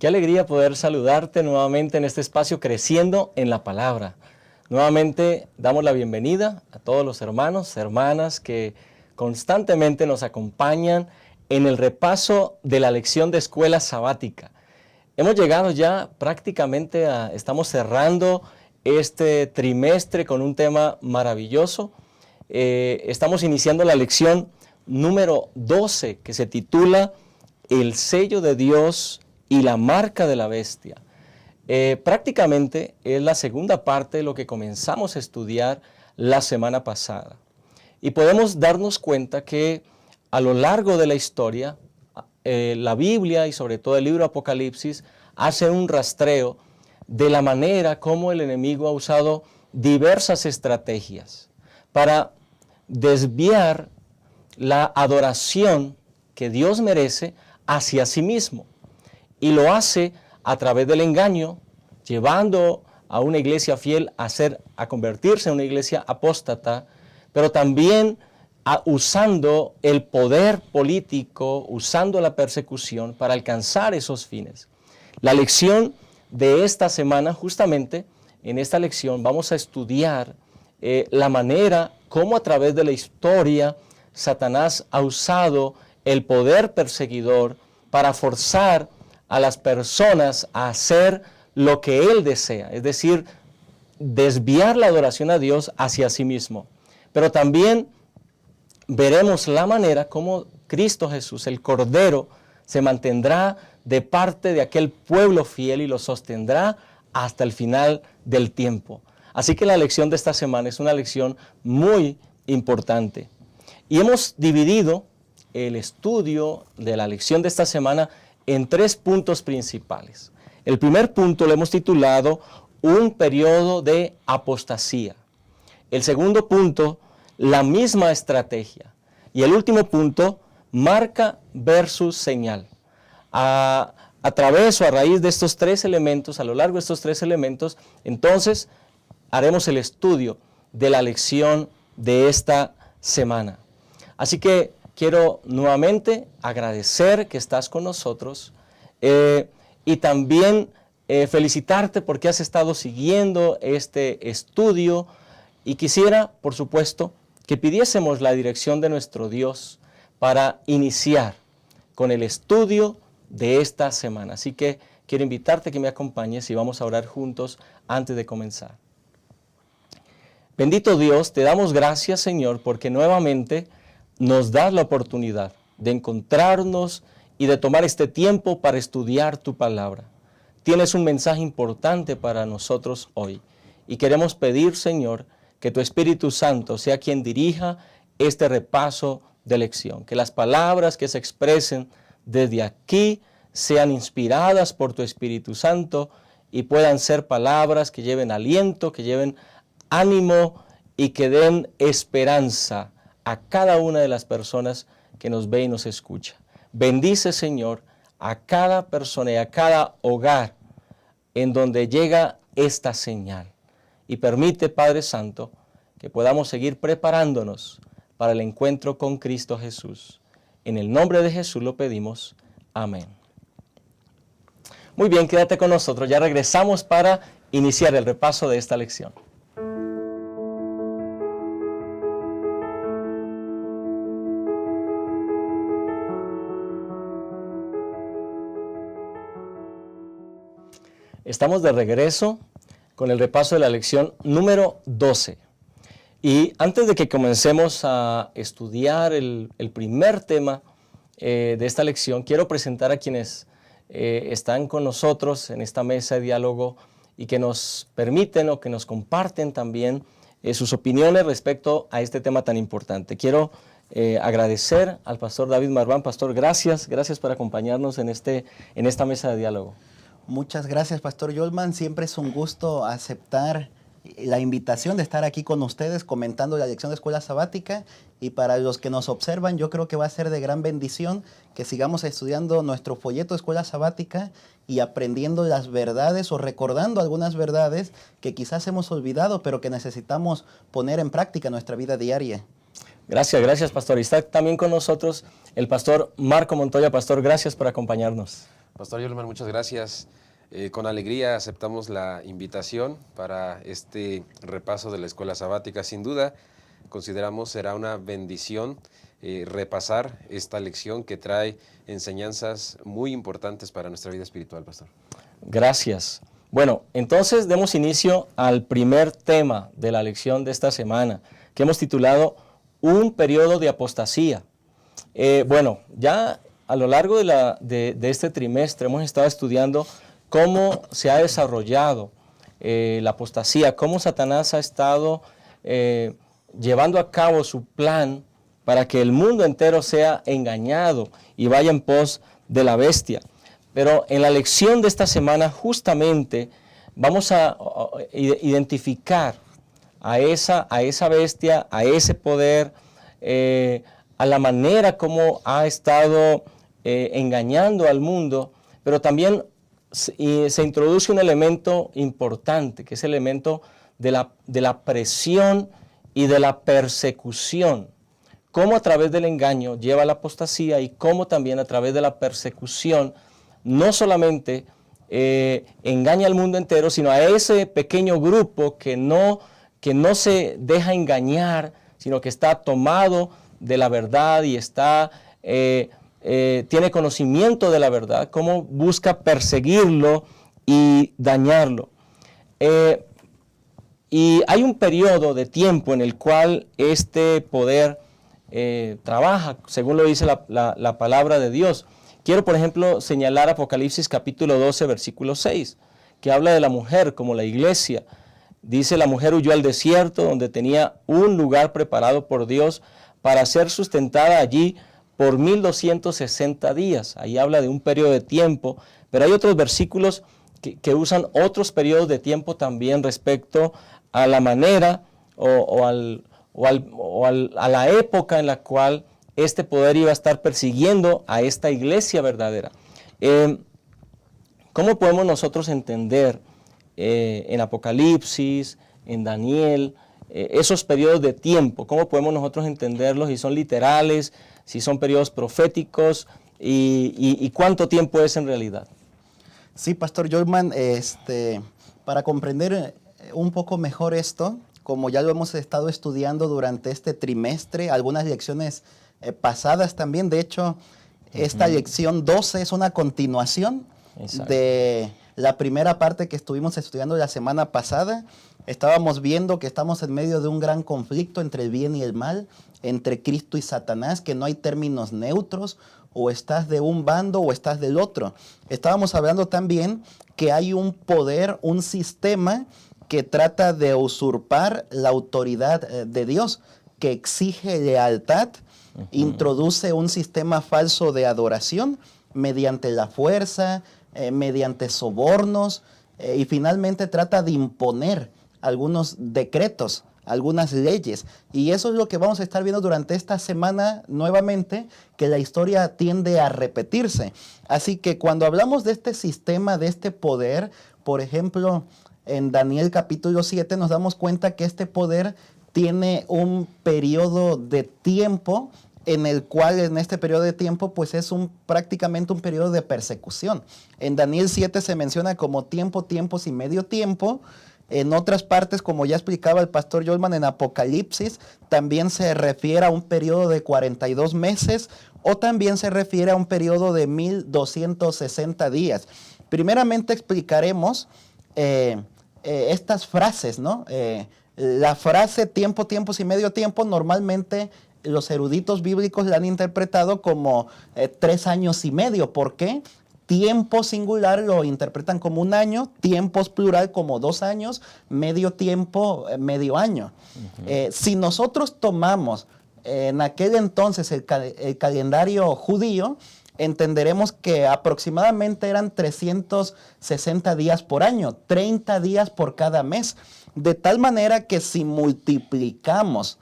Qué alegría poder saludarte nuevamente en este espacio Creciendo en la Palabra. Nuevamente damos la bienvenida a todos los hermanos, hermanas que constantemente nos acompañan en el repaso de la lección de escuela sabática. Hemos llegado ya prácticamente estamos cerrando este trimestre con un tema maravilloso. Estamos iniciando la lección número 12 que se titula El sello de Dios y la marca de la bestia. Prácticamente es la segunda parte de lo que comenzamos a estudiar la semana pasada. Y podemos darnos cuenta que a lo largo de la historia, la Biblia y sobre todo el libro Apocalipsis hace un rastreo de la manera como el enemigo ha usado diversas estrategias para desviar la adoración que Dios merece hacia sí mismo. Y lo hace a través del engaño, llevando a una iglesia fiel a convertirse en una iglesia apóstata, pero también usando el poder político, usando la persecución para alcanzar esos fines. La lección de esta semana, justamente en esta lección vamos a estudiar la manera como a través de la historia Satanás ha usado el poder perseguidor para forzar a las personas a hacer lo que él desea, es decir, desviar la adoración a Dios hacia sí mismo. Pero también veremos la manera como Cristo Jesús, el Cordero, se mantendrá de parte de aquel pueblo fiel y lo sostendrá hasta el final del tiempo. Así que la lección de esta semana es una lección muy importante. Y hemos dividido el estudio de la lección de esta semana en 3 puntos principales. El primer punto lo hemos titulado un periodo de apostasía. El segundo punto, la misma estrategia. Y el último punto, marca versus señal. A través o a raíz de estos 3 elementos, a lo largo de estos 3 elementos, entonces haremos el estudio de la lección de esta semana. Así que quiero nuevamente agradecer que estás con nosotros y también felicitarte porque has estado siguiendo este estudio y quisiera, por supuesto, que pidiésemos la dirección de nuestro Dios para iniciar con el estudio de esta semana. Así que quiero invitarte a que me acompañes y vamos a orar juntos antes de comenzar. Bendito Dios, te damos gracias, Señor, porque nuevamente nos das la oportunidad de encontrarnos y de tomar este tiempo para estudiar tu palabra. Tienes un mensaje importante para nosotros hoy y queremos pedir, Señor, que tu Espíritu Santo sea quien dirija este repaso de lección. Que las palabras que se expresen desde aquí sean inspiradas por tu Espíritu Santo y puedan ser palabras que lleven aliento, que lleven ánimo y que den esperanza a cada una de las personas que nos ve y nos escucha. Bendice, Señor, a cada persona y a cada hogar en donde llega esta señal. Y permite, Padre Santo, que podamos seguir preparándonos para el encuentro con Cristo Jesús. En el nombre de Jesús lo pedimos. Amén. Muy bien, quédate con nosotros. Ya regresamos para iniciar el repaso de esta lección. Estamos de regreso con el repaso de la lección número 12. Y antes de que comencemos a estudiar el primer tema de esta lección, quiero presentar a quienes están con nosotros en esta mesa de diálogo y que nos permiten o que nos comparten también sus opiniones respecto a este tema tan importante. Quiero agradecer al pastor David Marván. Pastor, gracias por acompañarnos en esta mesa de diálogo. Muchas gracias, Pastor Yolman. Siempre es un gusto aceptar la invitación de estar aquí con ustedes comentando la lección de escuela sabática, y para los que nos observan yo creo que va a ser de gran bendición que sigamos estudiando nuestro folleto de escuela sabática y aprendiendo las verdades o recordando algunas verdades que quizás hemos olvidado pero que necesitamos poner en práctica en nuestra vida diaria. Gracias, pastor. Y está también con nosotros el pastor Marco Montoya. Pastor, gracias por acompañarnos. Pastor Yolman, muchas gracias. Con alegría aceptamos la invitación para este repaso de la escuela sabática. Sin duda, consideramos será una bendición repasar esta lección que trae enseñanzas muy importantes para nuestra vida espiritual, Pastor. Gracias. Bueno, entonces demos inicio al primer tema de la lección de esta semana, que hemos titulado Un periodo de apostasía. Bueno, ya a lo largo de este trimestre hemos estado estudiando cómo se ha desarrollado la apostasía, cómo Satanás ha estado llevando a cabo su plan para que el mundo entero sea engañado y vaya en pos de la bestia. Pero en la lección de esta semana justamente vamos a identificar a esa bestia, a ese poder, a la manera como ha estado engañando al mundo, pero también se introduce un elemento importante, que es el elemento de la presión y de la persecución. Cómo a través del engaño lleva a la apostasía y cómo también a través de la persecución no solamente engaña al mundo entero, sino a ese pequeño grupo que no se deja engañar, sino que está tomado de la verdad y tiene conocimiento de la verdad, cómo busca perseguirlo y dañarlo. Y hay un periodo de tiempo en el cual este poder trabaja, según lo dice la palabra de Dios. Quiero, por ejemplo, señalar Apocalipsis capítulo 12, versículo 6, que habla de la mujer como la iglesia. Dice, la mujer huyó al desierto donde tenía un lugar preparado por Dios para ser sustentada allí por 1260 días. Ahí habla de un periodo de tiempo, pero hay otros versículos que usan otros periodos de tiempo también respecto a la manera a la época en la cual este poder iba a estar persiguiendo a esta iglesia verdadera. ¿Cómo podemos nosotros entender en Apocalipsis, en Daniel, esos periodos de tiempo? ¿Cómo podemos nosotros entenderlos? Si son literales, si son periodos proféticos y cuánto tiempo es en realidad. Sí, Pastor Yolman, para comprender un poco mejor esto, como ya lo hemos estado estudiando durante este trimestre, algunas lecciones pasadas también, de hecho, esta lección 12 es una continuación de la primera parte que estuvimos estudiando la semana pasada. Estábamos viendo que estamos en medio de un gran conflicto entre el bien y el mal, entre Cristo y Satanás, que no hay términos neutros, o estás de un bando o estás del otro. Estábamos hablando también que hay un poder, un sistema que trata de usurpar la autoridad de Dios, que exige lealtad, introduce un sistema falso de adoración mediante la fuerza, mediante sobornos, y finalmente trata de imponer algunos decretos, algunas leyes. Y eso es lo que vamos a estar viendo durante esta semana nuevamente, que la historia tiende a repetirse. Así que cuando hablamos de este sistema, de este poder, por ejemplo, en Daniel capítulo 7 nos damos cuenta que este poder tiene un periodo de tiempo en el cual en este periodo de tiempo pues es prácticamente un periodo de persecución. En Daniel 7 se menciona como tiempo, tiempos y medio tiempo. En otras partes, como ya explicaba el pastor Yolman en Apocalipsis, también se refiere a un periodo de 42 meses o también se refiere a un periodo de 1260 días. Primeramente explicaremos estas frases, ¿no? La frase tiempo, tiempos y medio tiempo, normalmente los eruditos bíblicos la han interpretado como 3 años y medio. ¿Por qué? Tiempo singular lo interpretan como un año, tiempos plural como 2 años, medio tiempo, medio año. Si nosotros tomamos en aquel entonces el calendario judío, entenderemos que aproximadamente eran 360 días por año, 30 días por cada mes. De tal manera que si multiplicamos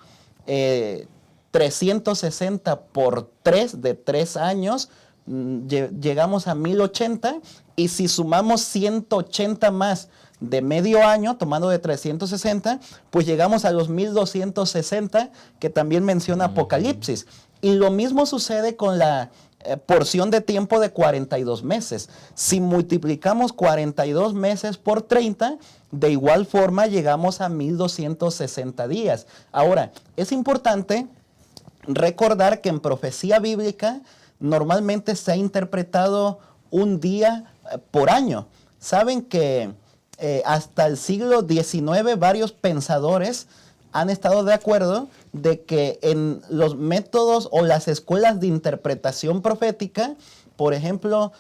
360 por 3 de 3 años, llegamos a 1080, y si sumamos 180 más de medio año, tomando de 360, pues llegamos a los 1260 que también menciona Apocalipsis. Y lo mismo sucede con la porción de tiempo de 42 meses. Si multiplicamos 42 meses por 30, de igual forma llegamos a 1260 días. Ahora, es importante recordar que en profecía bíblica normalmente se ha interpretado un día por año. Saben que hasta el siglo XIX varios pensadores han estado de acuerdo de que en los métodos o las escuelas de interpretación profética, por ejemplo,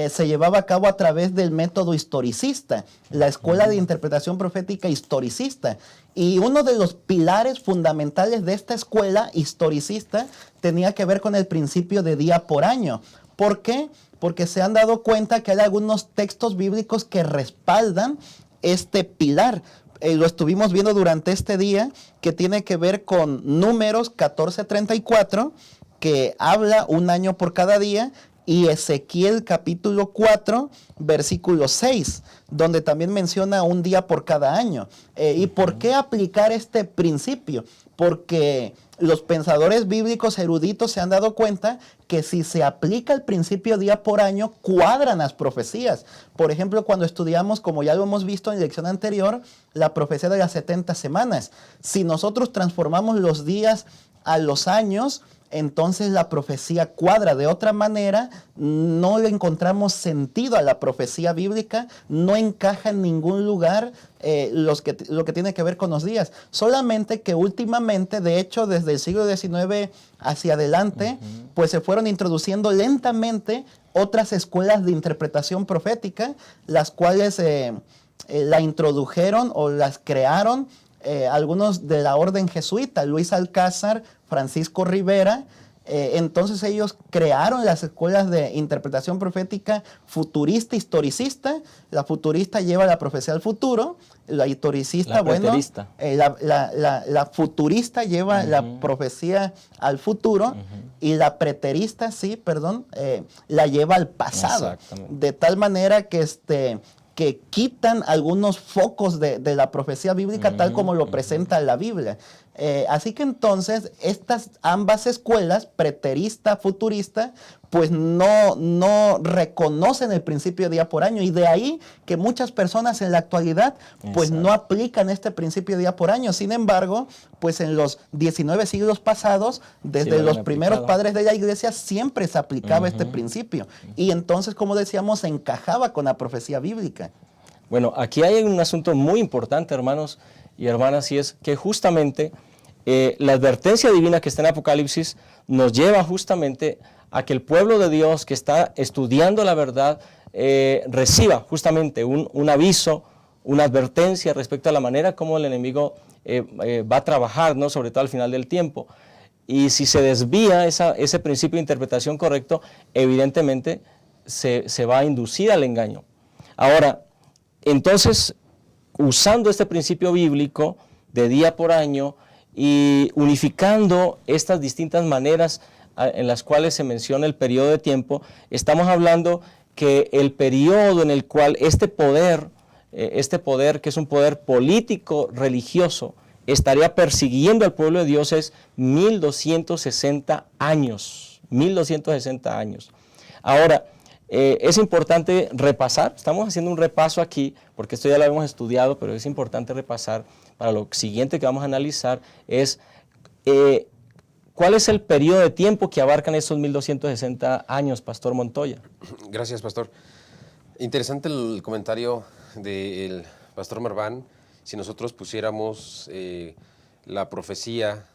se llevaba a cabo a través del método historicista, la escuela de interpretación profética historicista. Y uno de los pilares fundamentales de esta escuela historicista tenía que ver con el principio de día por año. ¿Por qué? Porque se han dado cuenta que hay algunos textos bíblicos que respaldan este pilar. Lo estuvimos viendo durante este día, que tiene que ver con Números 14:34, que habla un año por cada día, y Ezequiel capítulo 4, versículo 6, donde también menciona un día por cada año. ¿Y por qué aplicar este principio? Porque los pensadores bíblicos eruditos se han dado cuenta que si se aplica el principio día por año, cuadran las profecías. Por ejemplo, cuando estudiamos, como ya lo hemos visto en la lección anterior, la profecía de las 70 semanas. Si nosotros transformamos los días a los años, entonces la profecía cuadra. De otra manera, no le encontramos sentido a la profecía bíblica, no encaja en ningún lugar lo que tiene que ver con los días. Solamente que últimamente, de hecho, desde el siglo XIX hacia adelante, pues se fueron introduciendo lentamente otras escuelas de interpretación profética, las cuales la introdujeron o las crearon algunos de la orden jesuita, Luis Alcázar, Francisco Rivera. Entonces ellos crearon las escuelas de interpretación profética futurista, historicista. La futurista lleva la profecía al futuro, la historicista, la futurista lleva la profecía al futuro, y la preterista, la lleva al pasado. De tal manera que quitan algunos focos de la profecía bíblica tal como lo presenta la Biblia. Así que entonces estas ambas escuelas, preterista, futurista, pues no reconocen el principio de día por año, y de ahí que muchas personas en la actualidad pues no aplican este principio de día por año. Sin embargo, pues en los 19 siglos pasados, desde los primeros padres de la iglesia, siempre se aplicaba este principio, y entonces, como decíamos, encajaba con la profecía bíblica. Bueno, aquí hay un asunto muy importante, hermanos y hermanas, y es que justamente la advertencia divina que está en Apocalipsis nos lleva justamente a que el pueblo de Dios que está estudiando la verdad reciba justamente un aviso, una advertencia respecto a la manera como el enemigo va a trabajar, ¿no? Sobre todo al final del tiempo. Y si se desvía ese principio de interpretación correcto, evidentemente se va a inducir al engaño. Ahora, entonces, usando este principio bíblico de día por año y unificando estas distintas maneras en las cuales se menciona el periodo de tiempo, estamos hablando que el periodo en el cual este poder que es un poder político religioso, estaría persiguiendo al pueblo de Dios es 1260 años. 1260 años. Ahora, es importante repasar, estamos haciendo un repaso aquí, porque esto ya lo hemos estudiado, pero es importante repasar para lo siguiente que vamos a analizar, es ¿cuál es el periodo de tiempo que abarcan estos 1260 años, Pastor Montoya? Gracias, Pastor. Interesante el comentario del Pastor Marván. Si nosotros pusiéramos la profecía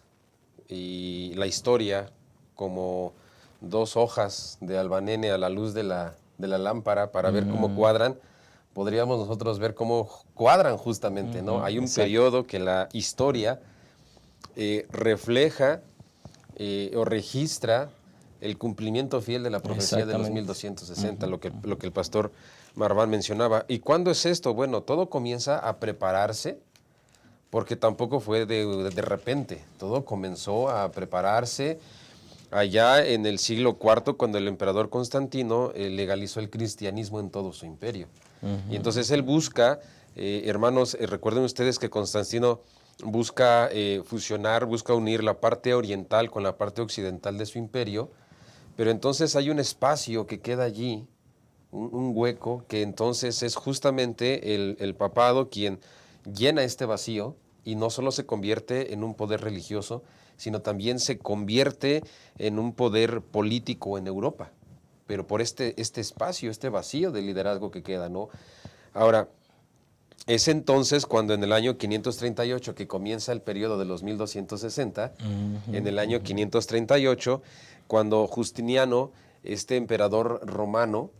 y la historia como dos hojas de albanene a la luz de la lámpara para ver cómo cuadran, podríamos nosotros ver cómo cuadran justamente, ¿no? Hay un periodo que la historia refleja o registra el cumplimiento fiel de la profecía de los 1260, lo que el pastor Marván mencionaba. ¿Y cuándo es esto? Bueno, todo comienza a prepararse, porque tampoco fue de repente, todo comenzó a prepararse allá en el siglo IV, cuando el emperador Constantino legalizó el cristianismo en todo su imperio. Y entonces él busca, hermanos, recuerden ustedes que Constantino busca fusionar, busca unir la parte oriental con la parte occidental de su imperio, Pero entonces hay un espacio que queda allí, un hueco, que entonces es justamente el papado quien llena este vacío y no solo se convierte en un poder religioso, sino también se convierte en un poder político en Europa, pero por este espacio, este vacío de liderazgo que queda, ¿no? Ahora, es entonces cuando en el año 538, que comienza el periodo de los 1260, en el año 538, cuando Justiniano, este emperador romano,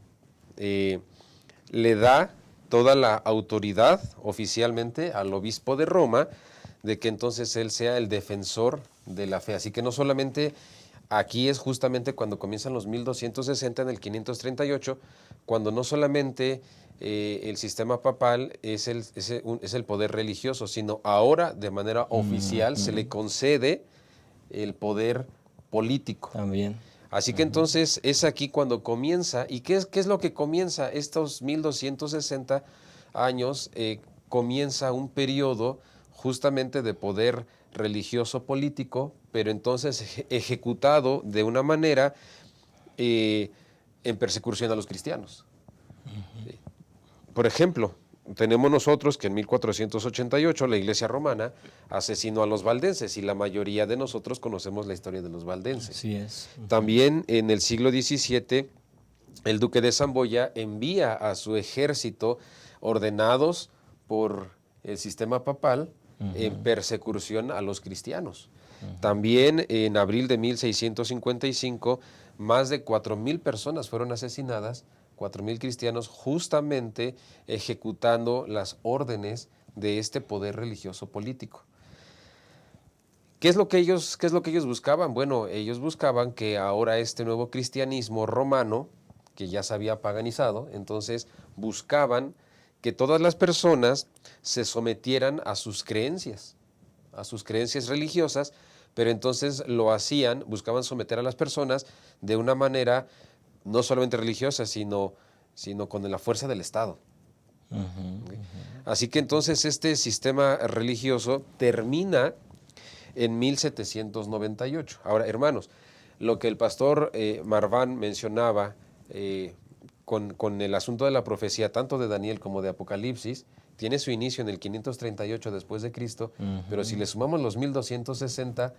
le da toda la autoridad oficialmente al obispo de Roma, de que entonces él sea el defensor de la fe. Así que no solamente aquí es justamente cuando comienzan los 1260, en el 538, cuando no solamente el sistema papal es el poder religioso, sino ahora de manera oficial se le concede el poder político. También. Así que entonces es aquí cuando comienza. ¿Y qué es lo que comienza? Estos 1260 años comienza un periodo justamente de poder religioso político, pero entonces ejecutado de una manera en persecución a los cristianos. Por ejemplo, tenemos nosotros que en 1488 la Iglesia Romana asesinó a los valdenses y la mayoría de nosotros conocemos la historia de los valdenses. Así es. También en el siglo XVII el duque de Saboya envía a su ejército ordenados por el sistema papal en persecución a los cristianos. También en abril de 1655 más de 4,000 personas fueron asesinadas, 4,000 cristianos, justamente ejecutando las órdenes de este poder religioso político. ¿Qué es lo que ellos buscaban? Bueno, ellos buscaban que ahora este nuevo cristianismo romano, que ya se había paganizado, entonces buscaban que todas las personas se sometieran a sus creencias religiosas, pero entonces lo hacían, buscaban someter a las personas de una manera no solamente religiosa, sino con la fuerza del Estado. Así que entonces este sistema religioso termina en 1798. Ahora, hermanos, lo que el pastor Marván mencionaba con el asunto de la profecía, tanto de Daniel como de Apocalipsis, tiene su inicio en el 538 después de Cristo, pero si le sumamos los 1260,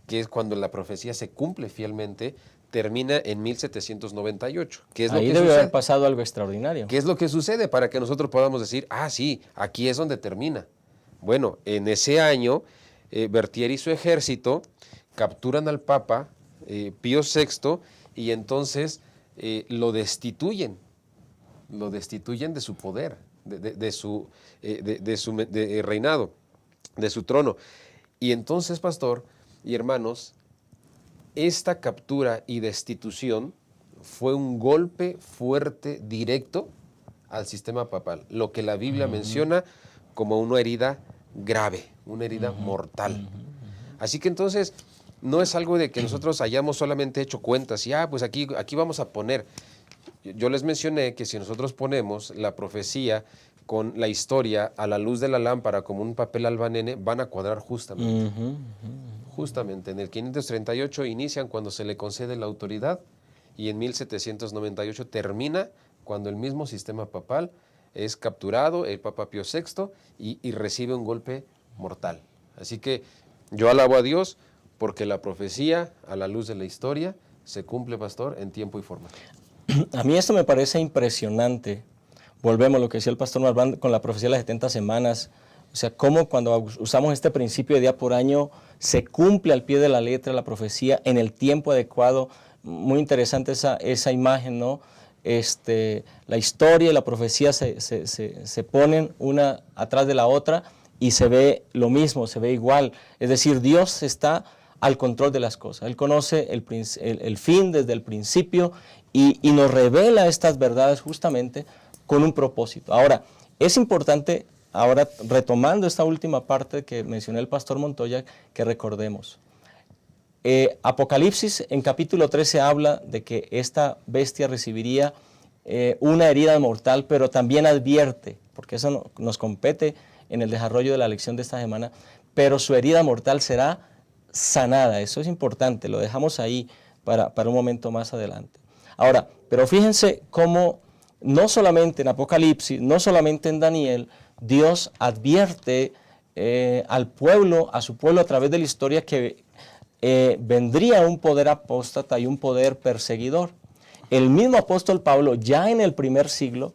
que es cuando la profecía se cumple fielmente, termina en 1798. ¿Qué es Ahí lo que debe sucede? haber pasado algo extraordinario. ¿Qué es lo que sucede para que nosotros podamos decir, sí, aquí es donde termina? Bueno, en ese año, Bertier y su ejército capturan al Papa Pío VI y entonces lo destituyen de su poder, de su reinado, de su trono. Y entonces, pastor y hermanos, esta captura y destitución fue un golpe fuerte, directo al sistema papal, lo que la Biblia menciona como una herida grave, una herida mortal. Así que entonces no es algo de que nosotros hayamos solamente hecho cuentas y pues aquí vamos a poner. Yo les mencioné que si nosotros ponemos la profecía con la historia a la luz de la lámpara como un papel albanene, van a cuadrar justamente. Justamente en el 538 inician cuando se le concede la autoridad y en 1798 termina cuando el mismo sistema papal es capturado, el Papa Pío VI, y recibe un golpe mortal. Así que yo alabo a Dios porque la profecía a la luz de la historia se cumple, pastor, en tiempo y forma. A mí esto me parece impresionante. Volvemos a lo que decía el pastor Marván con la profecía de las 70 semanas. O sea, cómo cuando usamos este principio de día por año se cumple al pie de la letra la profecía en el tiempo adecuado. Muy interesante esa imagen, ¿no? La historia y la profecía se ponen una atrás de la otra y se ve lo mismo, se ve igual. Es decir, Dios está al control de las cosas. Él conoce el fin desde el principio y nos revela estas verdades justamente con un propósito. Ahora, es importante, ahora retomando esta última parte que mencioné el pastor Montoya, que recordemos. Apocalipsis en capítulo 13 habla de que esta bestia recibiría una herida mortal, pero también advierte, porque eso nos compete en el desarrollo de la lección de esta semana, pero su herida mortal será sanada. Eso es importante, lo dejamos ahí. para un momento más adelante. Ahora, pero fíjense cómo no solamente en Apocalipsis, no solamente en Daniel, Dios advierte al pueblo, a su pueblo a través de la historia que vendría un poder apóstata y un poder perseguidor. El mismo apóstol Pablo, ya en el primer siglo,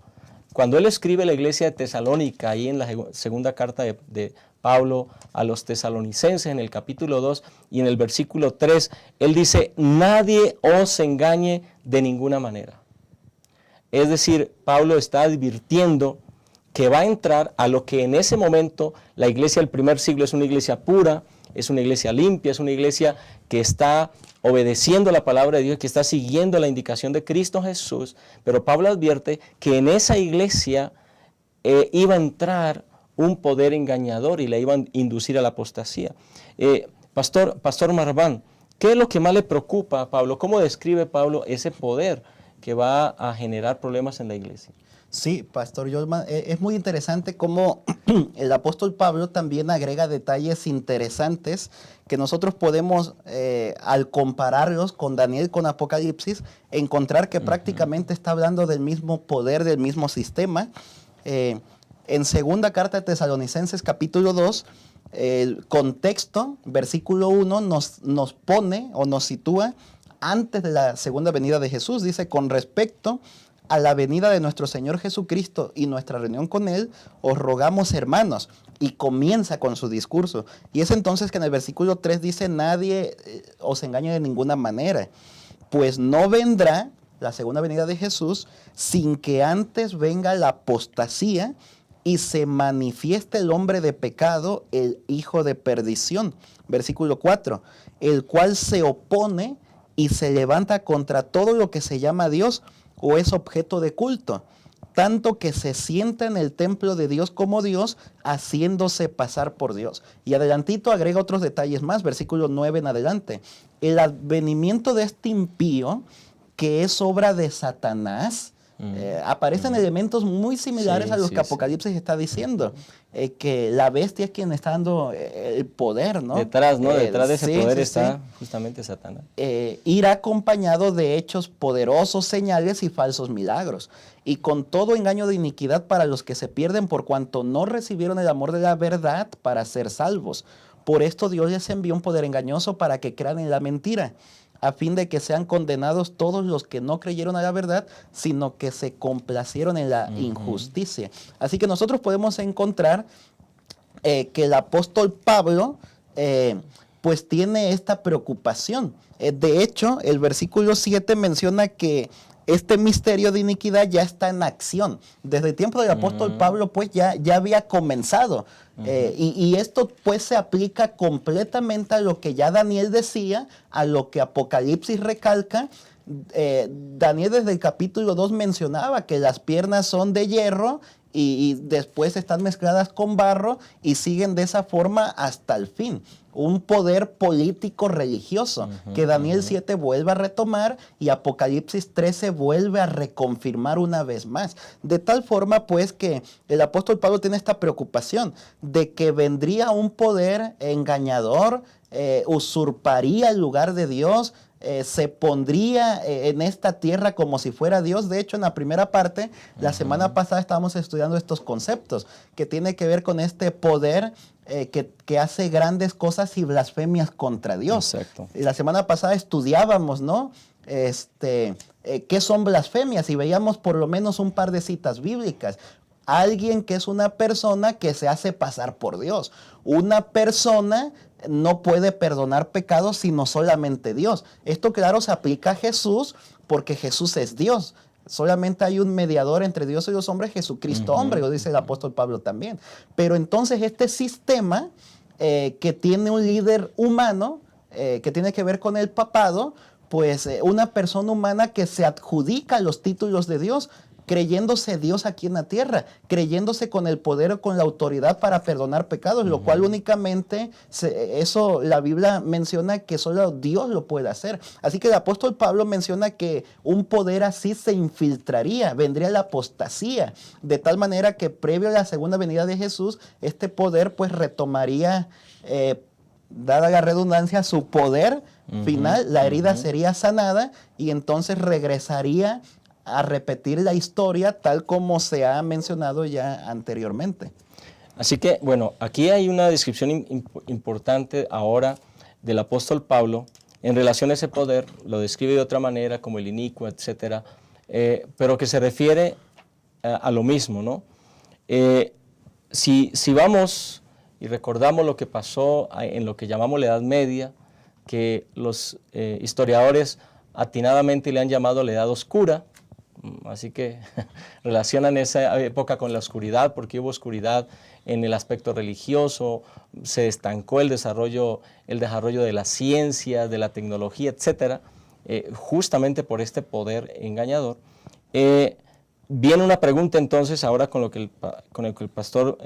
cuando él escribe a la iglesia de Tesalónica, ahí en la segunda carta de Pablo a los tesalonicenses, en el capítulo 2 y en el versículo 3, él dice, nadie os engañe de ninguna manera. Es decir, Pablo está advirtiendo que va a entrar a lo que en ese momento la iglesia del primer siglo es una iglesia pura, es una iglesia limpia, es una iglesia que está obedeciendo la palabra de Dios, que está siguiendo la indicación de Cristo Jesús, pero Pablo advierte que en esa iglesia iba a entrar un poder engañador y le iba a inducir a la apostasía. Pastor Marván, ¿qué es lo que más le preocupa a Pablo? ¿Cómo describe Pablo ese poder que va a generar problemas en la iglesia? Sí, Pastor Yolman, es muy interesante cómo el apóstol Pablo también agrega detalles interesantes que nosotros podemos, al compararlos con Daniel, con Apocalipsis, encontrar que prácticamente está hablando del mismo poder, del mismo sistema. En segunda carta de Tesalonicenses, capítulo 2, el contexto, versículo 1, nos pone o nos sitúa antes de la segunda venida de Jesús. Dice, con respecto a la venida de nuestro Señor Jesucristo y nuestra reunión con Él, os rogamos, hermanos, y comienza con su discurso. Y es entonces que en el versículo 3 dice, nadie os engañe de ninguna manera, pues no vendrá la segunda venida de Jesús sin que antes venga la apostasía y se manifieste el hombre de pecado, el hijo de perdición. Versículo 4, el cual se opone y se levanta contra todo lo que se llama Dios o es objeto de culto, tanto que se sienta en el templo de Dios como Dios, haciéndose pasar por Dios. Y adelantito agrega otros detalles más, versículo 9 en adelante. El advenimiento de este impío, que es obra de Satanás, aparecen elementos muy similares a los que Apocalipsis está diciendo, que la bestia es quien está dando el poder, ¿no? Detrás de ese poder está justamente Satanás. Ir acompañado de hechos poderosos, señales y falsos milagros, y con todo engaño de iniquidad para los que se pierden por cuanto no recibieron el amor de la verdad para ser salvos. Por esto Dios les envió un poder engañoso para que crean en la mentira, a fin de que sean condenados todos los que no creyeron a la verdad, sino que se complacieron en la injusticia. Así que nosotros podemos encontrar que el apóstol Pablo pues tiene esta preocupación. De hecho, el versículo 7 menciona que este misterio de iniquidad ya está en acción. Desde el tiempo del apóstol Pablo, pues ya había comenzado. Y esto pues se aplica completamente a lo que ya Daniel decía, a lo que Apocalipsis recalca. Daniel desde el capítulo 2 mencionaba que las piernas son de hierro y después están mezcladas con barro y siguen de esa forma hasta el fin. Un poder político religioso que Daniel 7 vuelve a retomar y Apocalipsis 13 vuelve a reconfirmar una vez más. De tal forma pues que el apóstol Pablo tiene esta preocupación de que vendría un poder engañador, usurparía el lugar de Dios, se pondría en esta tierra como si fuera Dios. De hecho, en la primera parte, la semana pasada estábamos estudiando estos conceptos que tiene que ver con este poder que hace grandes cosas y blasfemias contra Dios. Exacto. Y la semana pasada estudiábamos, ¿no? ¿Qué son blasfemias? Y veíamos por lo menos un par de citas bíblicas. Alguien que es una persona que se hace pasar por Dios. Una persona no puede perdonar pecados sino solamente Dios. Esto, claro, se aplica a Jesús porque Jesús es Dios. Solamente hay un mediador entre Dios y los hombres, Jesucristo hombre, lo dice el apóstol Pablo también. Pero entonces este sistema que tiene un líder humano, que tiene que ver con el papado, pues una persona humana que se adjudica los títulos de Dios, creyéndose Dios aquí en la tierra, creyéndose con el poder o con la autoridad para perdonar pecados, lo cual únicamente, eso la Biblia menciona que solo Dios lo puede hacer. Así que el apóstol Pablo menciona que un poder así se infiltraría, vendría la apostasía, de tal manera que previo a la segunda venida de Jesús, este poder pues retomaría, dada la redundancia, su poder final, la herida sería sanada y entonces regresaría a repetir la historia tal como se ha mencionado ya anteriormente. Así que, bueno, aquí hay una descripción importante ahora del apóstol Pablo en relación a ese poder, lo describe de otra manera como el inicuo, etcétera, pero que se refiere a lo mismo, ¿no? Si vamos y recordamos lo que pasó en lo que llamamos la Edad Media, que los historiadores atinadamente le han llamado la Edad Oscura, así que relacionan esa época con la oscuridad, porque hubo oscuridad en el aspecto religioso, se estancó el desarrollo de la ciencia, de la tecnología, etcétera, justamente por este poder engañador. Viene una pregunta entonces ahora con lo que el pastor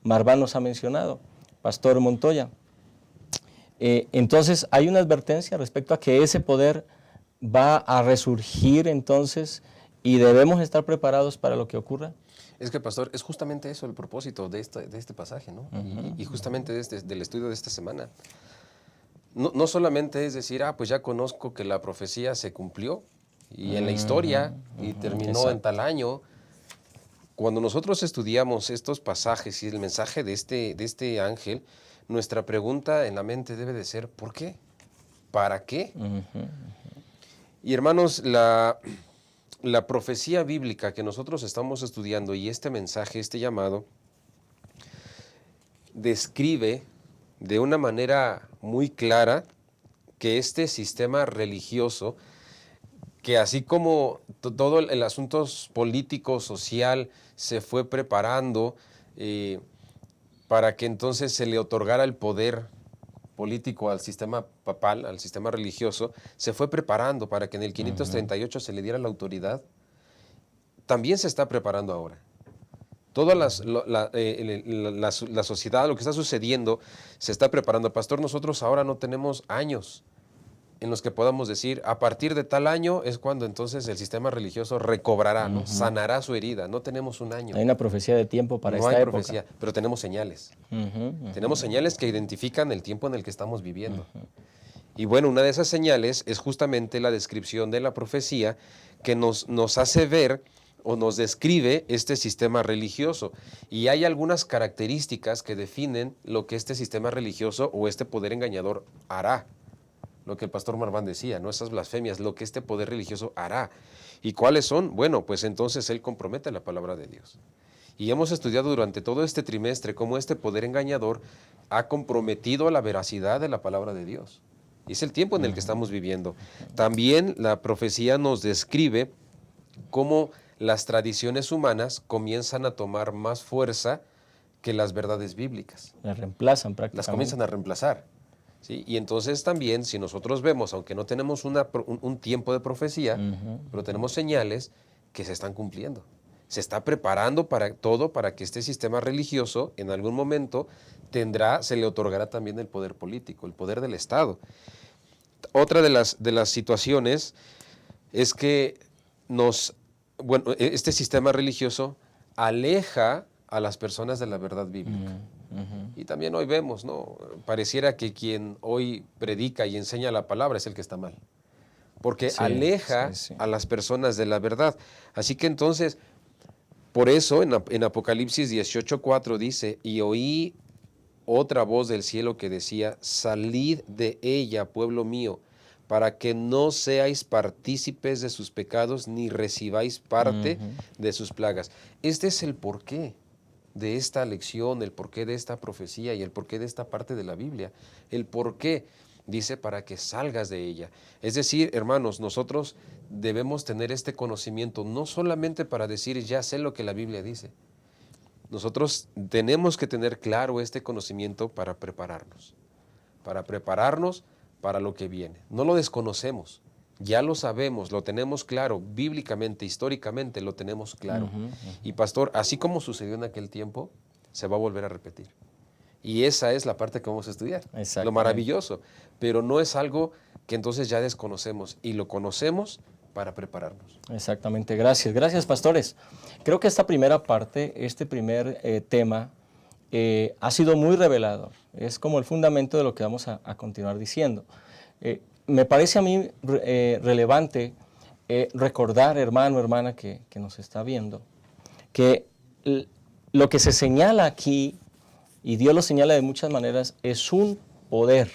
Marván nos ha mencionado, Pastor Montoya. Entonces hay una advertencia respecto a que ese poder va a resurgir entonces y debemos estar preparados para lo que ocurra. Es que, pastor, es justamente eso el propósito de este pasaje, ¿no? Y justamente del estudio de esta semana. No solamente es decir, pues ya conozco que la profecía se cumplió y en la historia y terminó en tal año. Cuando nosotros estudiamos estos pasajes y el mensaje de este ángel, nuestra pregunta en la mente debe de ser, ¿por qué? ¿Para qué? Y hermanos, la profecía bíblica que nosotros estamos estudiando y este mensaje, este llamado, describe de una manera muy clara que este sistema religioso, que así como todo el asunto político, social, se fue preparando para que entonces se le otorgara el poder político al sistema papal, al sistema religioso, se fue preparando para que en el 538 se le diera la autoridad, también se está preparando ahora. Toda la sociedad, lo que está sucediendo, se está preparando. Pastor, nosotros ahora no tenemos años en los que podamos decir, a partir de tal año es cuando entonces el sistema religioso recobrará, ¿no? Sanará su herida. No tenemos un año. Hay una profecía de tiempo para esta época. No hay época. profecía, pero tenemos señales. Tenemos señales que identifican el tiempo en el que estamos viviendo. Y bueno, una de esas señales es justamente la descripción de la profecía que nos hace ver o nos describe este sistema religioso. Y hay algunas características que definen lo que este sistema religioso o este poder engañador hará. Lo que el pastor Marván decía, no esas blasfemias, lo que este poder religioso hará. ¿Y cuáles son? Bueno, pues entonces él compromete la palabra de Dios. Y hemos estudiado durante todo este trimestre cómo este poder engañador ha comprometido la veracidad de la palabra de Dios. Y es el tiempo en el que estamos viviendo. También la profecía nos describe cómo las tradiciones humanas comienzan a tomar más fuerza que las verdades bíblicas. Las reemplazan prácticamente. Las comienzan a reemplazar. ¿Sí? Y entonces también, si nosotros vemos, aunque no tenemos un tiempo de profecía, pero tenemos señales que se están cumpliendo. Se está preparando para que este sistema religioso en algún momento se le otorgará también el poder político, el poder del Estado. Otra de las situaciones es que este sistema religioso aleja a las personas de la verdad bíblica. Y también hoy vemos, ¿no? Pareciera que quien hoy predica y enseña la palabra es el que está mal, porque aleja a las personas de la verdad. Así que entonces, por eso en Apocalipsis 18:4 dice, y oí otra voz del cielo que decía, salid de ella, pueblo mío, para que no seáis partícipes de sus pecados, ni recibáis parte de sus plagas. Este es el porqué de esta lección, el porqué de esta profecía y el porqué de esta parte de la Biblia. El porqué dice para que salgas de ella. Es decir, hermanos, nosotros debemos tener este conocimiento no solamente para decir ya sé lo que la Biblia dice. Nosotros tenemos que tener claro este conocimiento para prepararnos para lo que viene. No lo desconocemos. Ya lo sabemos, lo tenemos claro, bíblicamente, históricamente lo tenemos claro. Y pastor, así como sucedió en aquel tiempo, se va a volver a repetir. Y esa es la parte que vamos a estudiar, lo maravilloso. Pero no es algo que entonces ya desconocemos y lo conocemos para prepararnos. Exactamente, gracias. Gracias, pastores. Creo que esta primera parte, este primer tema, ha sido muy revelador. Es como el fundamento de lo que vamos a continuar diciendo. me parece a mí relevante recordar, hermano, hermana, que nos está viendo, que lo que se señala aquí, y Dios lo señala de muchas maneras, es un poder.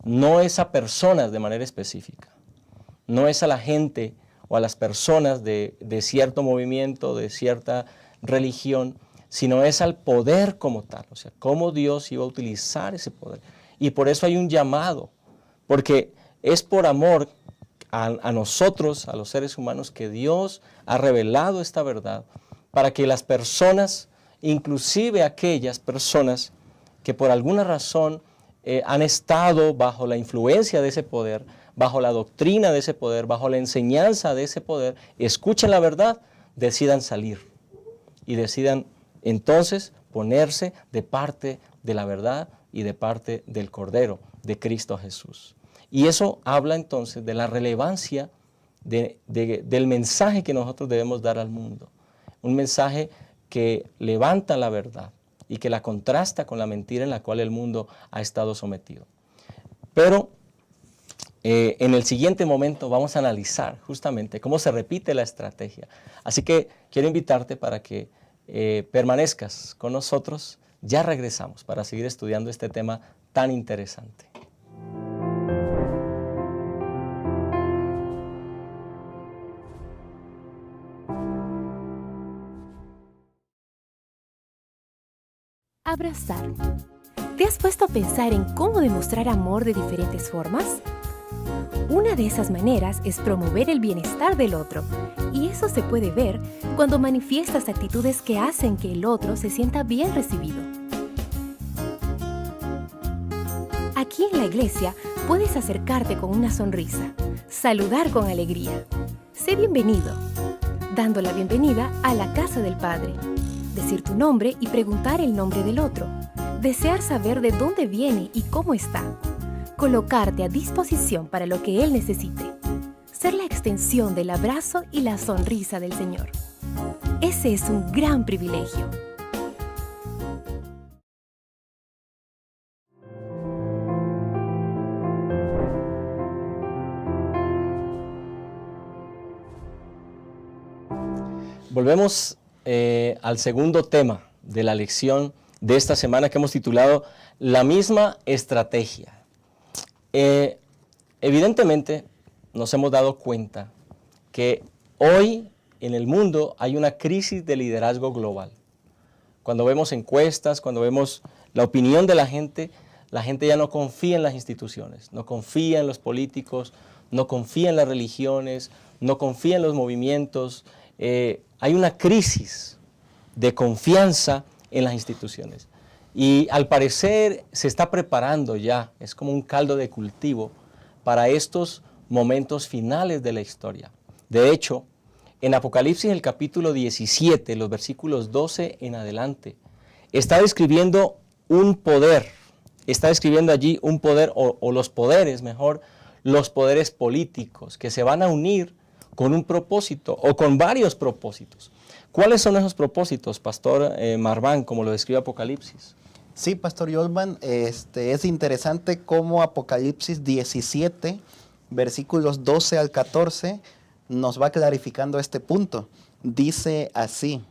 No es a personas de manera específica, no es a la gente o a las personas de cierto movimiento, de cierta religión, sino es al poder como tal, o sea, cómo Dios iba a utilizar ese poder. Y por eso hay un llamado, porque es por amor a nosotros, a los seres humanos, que Dios ha revelado esta verdad, para que las personas, inclusive aquellas personas que por alguna razón han estado bajo la influencia de ese poder, bajo la doctrina de ese poder, bajo la enseñanza de ese poder, escuchen la verdad, decidan salir y decidan entonces ponerse de parte de la verdad y de parte del Cordero, de Cristo Jesús. Y eso habla entonces de la relevancia del mensaje que nosotros debemos dar al mundo. Un mensaje que levanta la verdad y que la contrasta con la mentira en la cual el mundo ha estado sometido. Pero en el siguiente momento vamos a analizar justamente cómo se repite la estrategia. Así que quiero invitarte para que permanezcas con nosotros. Ya regresamos para seguir estudiando este tema tan interesante. Abrazar. ¿Te has puesto a pensar en cómo demostrar amor de diferentes formas? Una de esas maneras es promover el bienestar del otro, y eso se puede ver cuando manifiestas actitudes que hacen que el otro se sienta bien recibido. Aquí en la iglesia puedes acercarte con una sonrisa, saludar con alegría. Sé bienvenido, dando la bienvenida a la casa del Padre. Decir tu nombre y preguntar el nombre del otro. Desear saber de dónde viene y cómo está. Colocarte a disposición para lo que Él necesite. Ser la extensión del abrazo y la sonrisa del Señor. Ese es un gran privilegio. Volvemos al segundo tema de la lección de esta semana que hemos titulado La misma estrategia. Evidentemente nos hemos dado cuenta que hoy en el mundo hay una crisis de liderazgo global. Cuando vemos encuestas, cuando vemos la opinión de la gente ya no confía en las instituciones, no confía en los políticos, no confía en las religiones, no confía en los movimientos. Hay una crisis de confianza en las instituciones. Y al parecer se está preparando ya, es como un caldo de cultivo para estos momentos finales de la historia. De hecho, en Apocalipsis, el capítulo 17, los versículos 12 en adelante, está describiendo un poder, está describiendo allí un poder, o los poderes, mejor, los poderes políticos que se van a unir con un propósito o con varios propósitos. ¿Cuáles son esos propósitos, Pastor Marván, como lo describe Apocalipsis? Sí, Pastor Yolman, es interesante cómo Apocalipsis 17, versículos 12 al 14, nos va clarificando este punto. Dice así: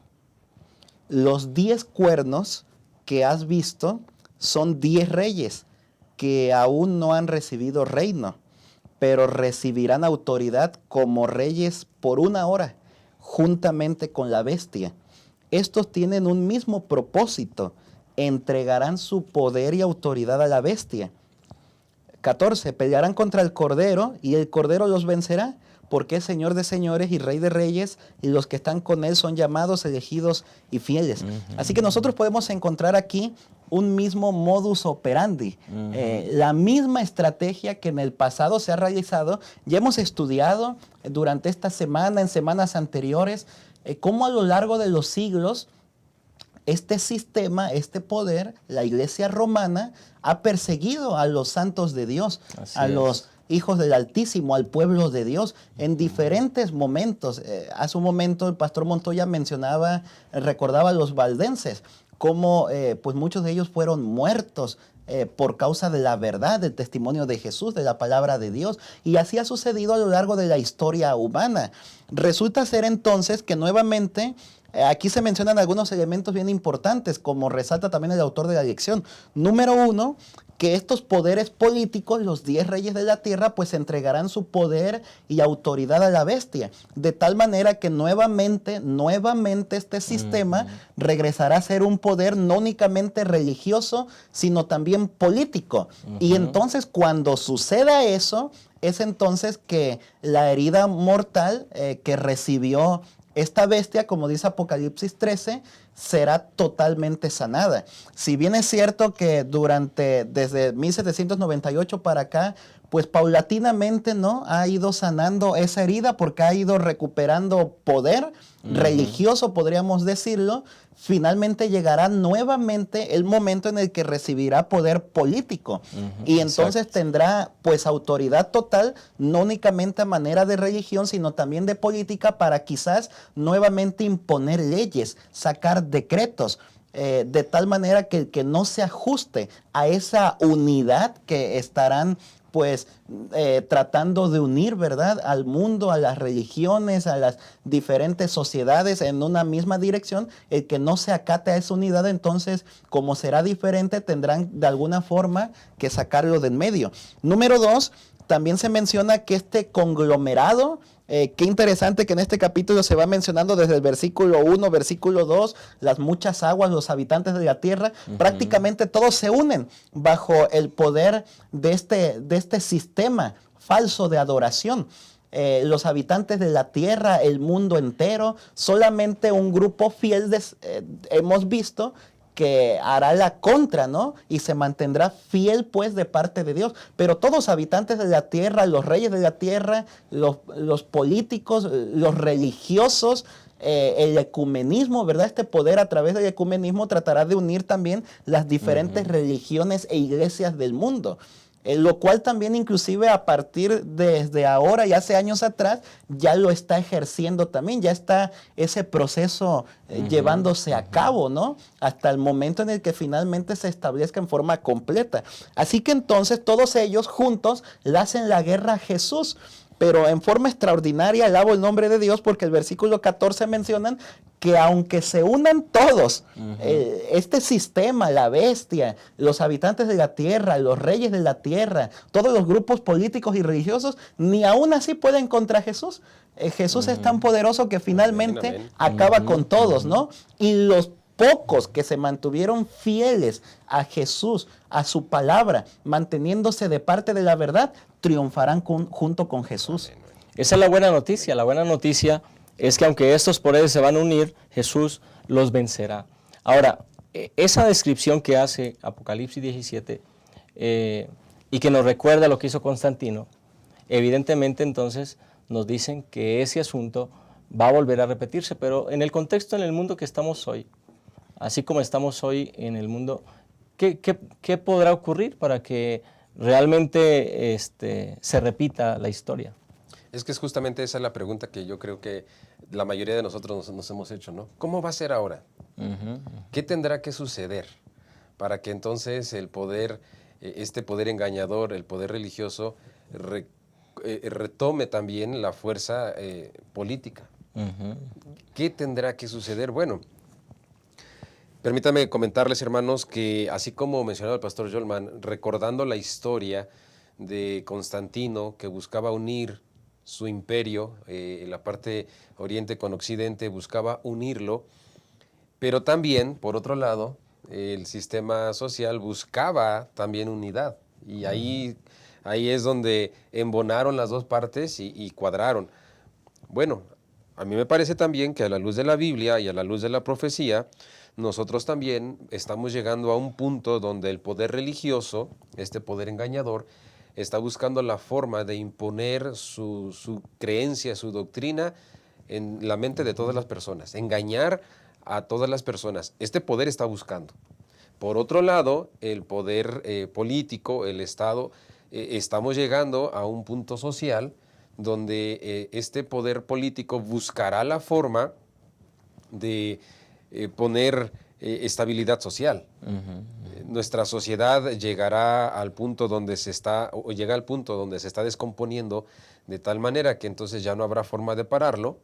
los 10 cuernos que has visto son 10 reyes que aún no han recibido reino, pero recibirán autoridad como reyes por 1 hora, juntamente con la bestia. Estos tienen un mismo propósito: entregarán su poder y autoridad a la bestia. 14. Pelearán contra el Cordero y el Cordero los vencerá, porque es Señor de señores y Rey de reyes, y los que están con Él son llamados, elegidos y fieles. Así que nosotros podemos encontrar aquí un mismo modus operandi, la misma estrategia que en el pasado se ha realizado. Ya hemos estudiado durante esta semana, en semanas anteriores, cómo a lo largo de los siglos este sistema, este poder, la Iglesia romana, ha perseguido a los santos de Dios, los hijos del Altísimo, al pueblo de Dios, en diferentes momentos. Hace un momento el pastor Montoya recordaba a los valdenses, cómo pues muchos de ellos fueron muertos por causa de la verdad, del testimonio de Jesús, de la palabra de Dios. Y así ha sucedido a lo largo de la historia humana. Resulta ser entonces que nuevamente aquí se mencionan algunos elementos bien importantes, como resalta también el autor de la lección. Número 1, que estos poderes políticos, los 10 reyes de la tierra, pues entregarán su poder y autoridad a la bestia, de tal manera que nuevamente este sistema regresará a ser un poder no únicamente religioso, sino también político. Y entonces cuando suceda eso, es entonces que la herida mortal que recibió esta bestia, como dice Apocalipsis 13, será totalmente sanada. Si bien es cierto que desde 1798 para acá, pues paulatinamente, ¿no?, ha ido sanando esa herida porque ha ido recuperando poder religioso, podríamos decirlo. Finalmente llegará nuevamente el momento en el que recibirá poder político y entonces tendrá pues autoridad total, no únicamente a manera de religión, sino también de política, para quizás nuevamente imponer leyes, sacar decretos, de tal manera que el que no se ajuste a esa unidad que estarán pues tratando de unir, ¿verdad?, al mundo, a las religiones, a las diferentes sociedades en una misma dirección. El que no se acate a esa unidad, entonces, como será diferente, tendrán de alguna forma que sacarlo de en medio. Número 2, también se menciona que este conglomerado, qué interesante que en este capítulo se va mencionando desde el versículo 1, versículo 2, las muchas aguas, los habitantes de la tierra, prácticamente todos se unen bajo el poder de este sistema falso de adoración. Los habitantes de la tierra, el mundo entero, solamente un grupo fiel hemos visto que hará la contra, ¿no? Y se mantendrá fiel, pues, de parte de Dios. Pero todos los habitantes de la tierra, los reyes de la tierra, los políticos, los religiosos, el ecumenismo, ¿verdad? Este poder a través del ecumenismo tratará de unir también las diferentes religiones e iglesias del mundo. Lo cual también inclusive a partir desde ahora y hace años atrás ya lo está ejerciendo también, ya está ese proceso llevándose a cabo, ¿no? Hasta el momento en el que finalmente se establezca en forma completa. Así que entonces todos ellos juntos le hacen la guerra a Jesús. Pero en forma extraordinaria alabo el nombre de Dios, porque el versículo 14 mencionan que aunque se unan todos, este sistema, la bestia, los habitantes de la tierra, los reyes de la tierra, todos los grupos políticos y religiosos, ni aún así pueden contra Jesús. Jesús es tan poderoso que finalmente acaba con todos, ¿no? Y los pocos que se mantuvieron fieles a Jesús, a su palabra, manteniéndose de parte de la verdad, triunfarán junto con Jesús. Esa es la buena noticia. La buena noticia es que aunque estos poderes se van a unir, Jesús los vencerá. Ahora, esa descripción que hace Apocalipsis 17 y que nos recuerda lo que hizo Constantino, evidentemente entonces nos dicen que ese asunto va a volver a repetirse, pero en el contexto, en el mundo que estamos hoy, así como estamos hoy en el mundo, ¿qué podrá ocurrir para que realmente se repita la historia? Es que es justamente esa la pregunta que yo creo que la mayoría de nosotros nos hemos hecho, ¿no? ¿Cómo va a ser ahora? ¿Qué tendrá que suceder para que entonces el poder, este poder engañador, el poder religioso, retome también la fuerza política? ¿Qué tendrá que suceder? Bueno, permítame comentarles, hermanos, que así como mencionaba el pastor Yolman, recordando la historia de Constantino, que buscaba unir su imperio, la parte oriente con occidente, buscaba unirlo, pero también, por otro lado, el sistema social buscaba también unidad, y ahí es donde embonaron las dos partes y cuadraron. Bueno, a mí me parece también que a la luz de la Biblia y a la luz de la profecía, nosotros también estamos llegando a un punto donde el poder religioso, este poder engañador, está buscando la forma de imponer su creencia, su doctrina en la mente de todas las personas, engañar a todas las personas. Este poder está buscando. Por otro lado, el poder político, el Estado, estamos llegando a un punto social donde este poder político buscará la forma de poner estabilidad social. nuestra sociedad llegará al punto donde llega al punto donde se está descomponiendo de tal manera que entonces ya no habrá forma de pararlo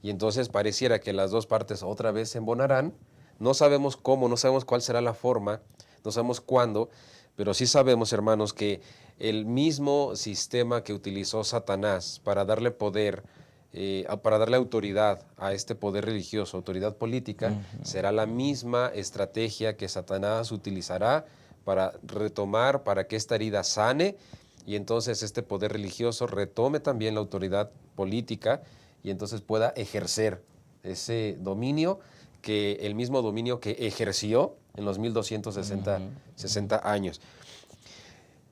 y entonces pareciera que las dos partes otra vez se embonarán. No sabemos cómo, no sabemos cuál será la forma, no sabemos cuándo, pero sí sabemos, hermanos, que el mismo sistema que utilizó Satanás para darle poder, para darle autoridad a este poder religioso, autoridad política, será la misma estrategia que Satanás utilizará para retomar, para que esta herida sane y entonces este poder religioso retome también la autoridad política y entonces pueda ejercer ese dominio, que el mismo dominio que ejerció en los 1260 años.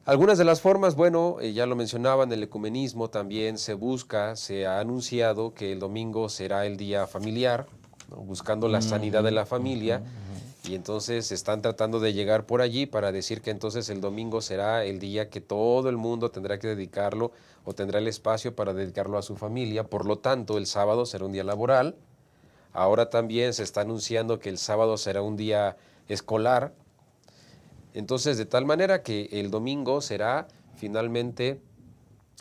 Algunas de las formas, bueno, ya lo mencionaban, el ecumenismo también se ha anunciado que el domingo será el día familiar, ¿no? Buscando la sanidad de la familia, y entonces están tratando de llegar por allí para decir que entonces el domingo será el día que todo el mundo tendrá que dedicarlo o tendrá el espacio para dedicarlo a su familia, por lo tanto el sábado será un día laboral. Ahora también se está anunciando que el sábado será un día escolar. Entonces, de tal manera que el domingo será finalmente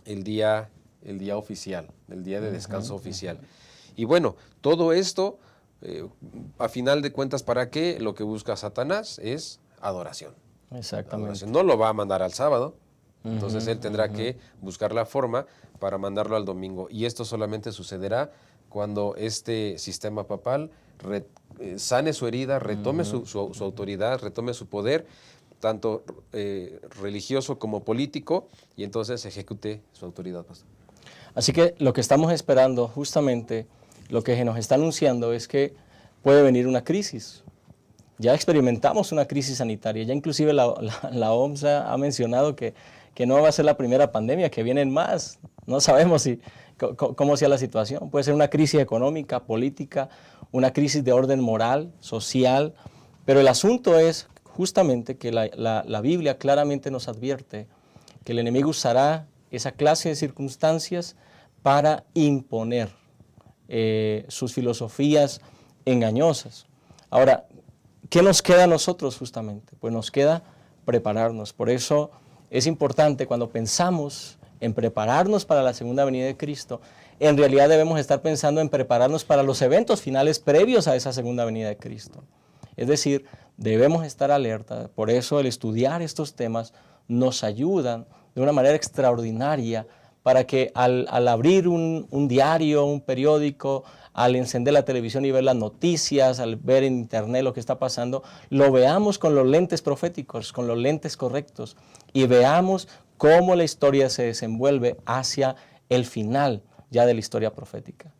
el día oficial, el día de descanso oficial. Y bueno, todo esto, a final de cuentas, ¿para qué? Lo que busca Satanás es adoración. Exactamente. Adoración. No lo va a mandar al sábado, entonces él tendrá que buscar la forma para mandarlo al domingo. Y esto solamente sucederá cuando este sistema papal sane su herida, retome su autoridad, retome su poder, tanto religioso como político, y entonces ejecute su autoridad, pastor. Así que lo que estamos esperando, justamente, lo que nos está anunciando es que puede venir una crisis. Ya experimentamos una crisis sanitaria, ya inclusive la OMS ha mencionado que no va a ser la primera pandemia, que vienen más. No sabemos cómo sea la situación. Puede ser una crisis económica, política, una crisis de orden moral, social, pero el asunto es justamente que la Biblia claramente nos advierte que el enemigo usará esa clase de circunstancias para imponer sus filosofías engañosas. Ahora, ¿qué nos queda a nosotros justamente? Pues nos queda prepararnos. Por eso es importante cuando pensamos en prepararnos para la segunda venida de Cristo, en realidad debemos estar pensando en prepararnos para los eventos finales previos a esa segunda venida de Cristo. Es decir, debemos estar alerta. Por eso el estudiar estos temas nos ayudan de una manera extraordinaria para que al abrir un diario, un periódico, al encender la televisión y ver las noticias, al ver en internet lo que está pasando, lo veamos con los lentes proféticos, con los lentes correctos, y veamos cómo la historia se desenvuelve hacia el final ya de la historia profética.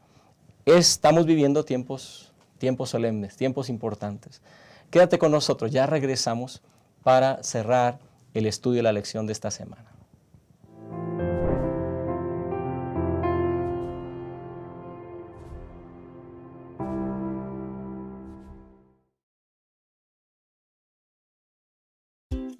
Estamos viviendo tiempos solemnes, tiempos importantes. Quédate con nosotros, ya regresamos para cerrar el estudio y la lección de esta semana.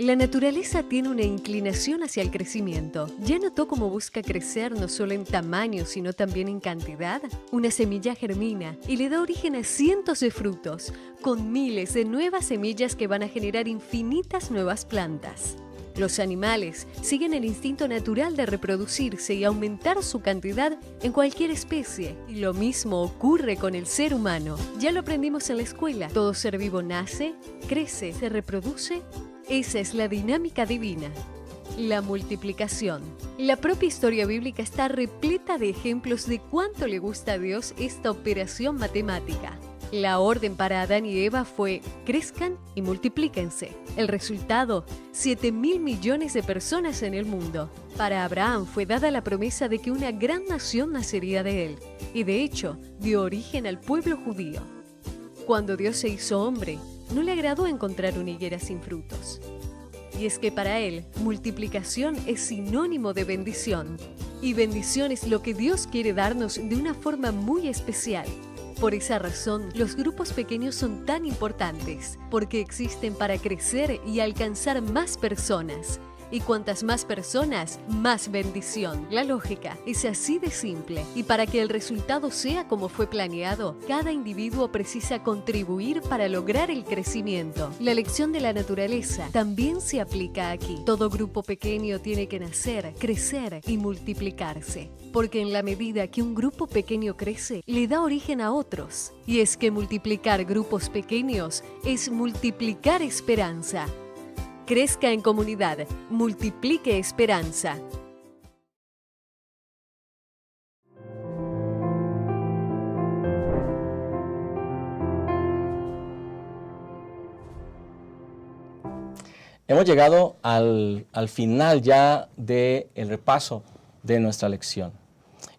La naturaleza tiene una inclinación hacia el crecimiento. ¿Ya notó cómo busca crecer no solo en tamaño, sino también en cantidad? Una semilla germina y le da origen a cientos de frutos, con miles de nuevas semillas que van a generar infinitas nuevas plantas. Los animales siguen el instinto natural de reproducirse y aumentar su cantidad en cualquier especie. Y lo mismo ocurre con el ser humano. Ya lo aprendimos en la escuela. Todo ser vivo nace, crece, se reproduce. Esa es la dinámica divina, la multiplicación. La propia historia bíblica está repleta de ejemplos de cuánto le gusta a Dios esta operación matemática. La orden para Adán y Eva fue: crezcan y multiplíquense. El resultado, 7.000 millones de personas en el mundo. Para Abraham fue dada la promesa de que una gran nación nacería de él, y de hecho dio origen al pueblo judío. Cuando Dios se hizo hombre, no le agradó encontrar una higuera sin frutos. Y es que para él, multiplicación es sinónimo de bendición. Y bendición es lo que Dios quiere darnos de una forma muy especial. Por esa razón, los grupos pequeños son tan importantes, porque existen para crecer y alcanzar más personas. Y cuantas más personas, más bendición. La lógica es así de simple. Y para que el resultado sea como fue planeado, cada individuo precisa contribuir para lograr el crecimiento. La lección de la naturaleza también se aplica aquí. Todo grupo pequeño tiene que nacer, crecer y multiplicarse. Porque en la medida que un grupo pequeño crece, le da origen a otros. Y es que multiplicar grupos pequeños es multiplicar esperanza. Crezca en comunidad, multiplique esperanza. Hemos llegado al final ya del repaso de nuestra lección.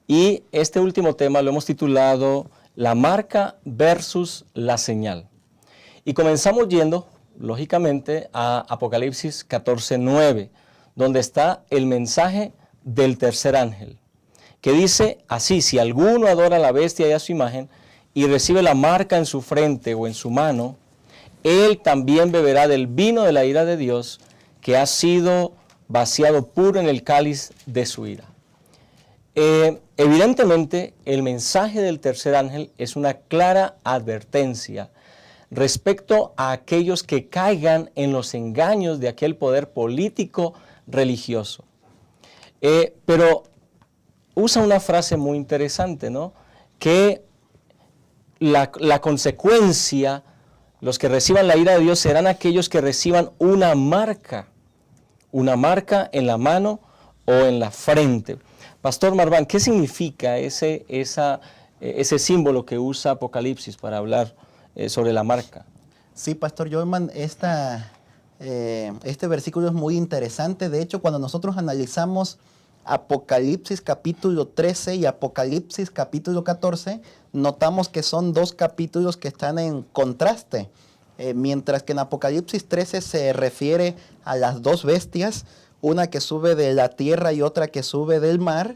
Y este último tema lo hemos titulado La marca versus la señal. Y comenzamos yendo, lógicamente, a Apocalipsis 14:9, donde está el mensaje del tercer ángel, que dice así: si alguno adora a la bestia y a su imagen y recibe la marca en su frente o en su mano, él también beberá del vino de la ira de Dios, que ha sido vaciado puro en el cáliz de su ira. Evidentemente, el mensaje del tercer ángel es una clara advertencia respecto a aquellos que caigan en los engaños de aquel poder político religioso. Pero usa una frase muy interesante, ¿no? Que la consecuencia, los que reciban la ira de Dios serán aquellos que reciban una marca en la mano o en la frente. Pastor Marván, ¿qué significa ese símbolo que usa Apocalipsis para hablar sobre la marca? Sí, Pastor Jolman, este versículo es muy interesante. De hecho, cuando nosotros analizamos Apocalipsis capítulo 13 y Apocalipsis capítulo 14, notamos que son dos capítulos que están en contraste. Mientras que en Apocalipsis 13 se refiere a las dos bestias, una que sube de la tierra y otra que sube del mar.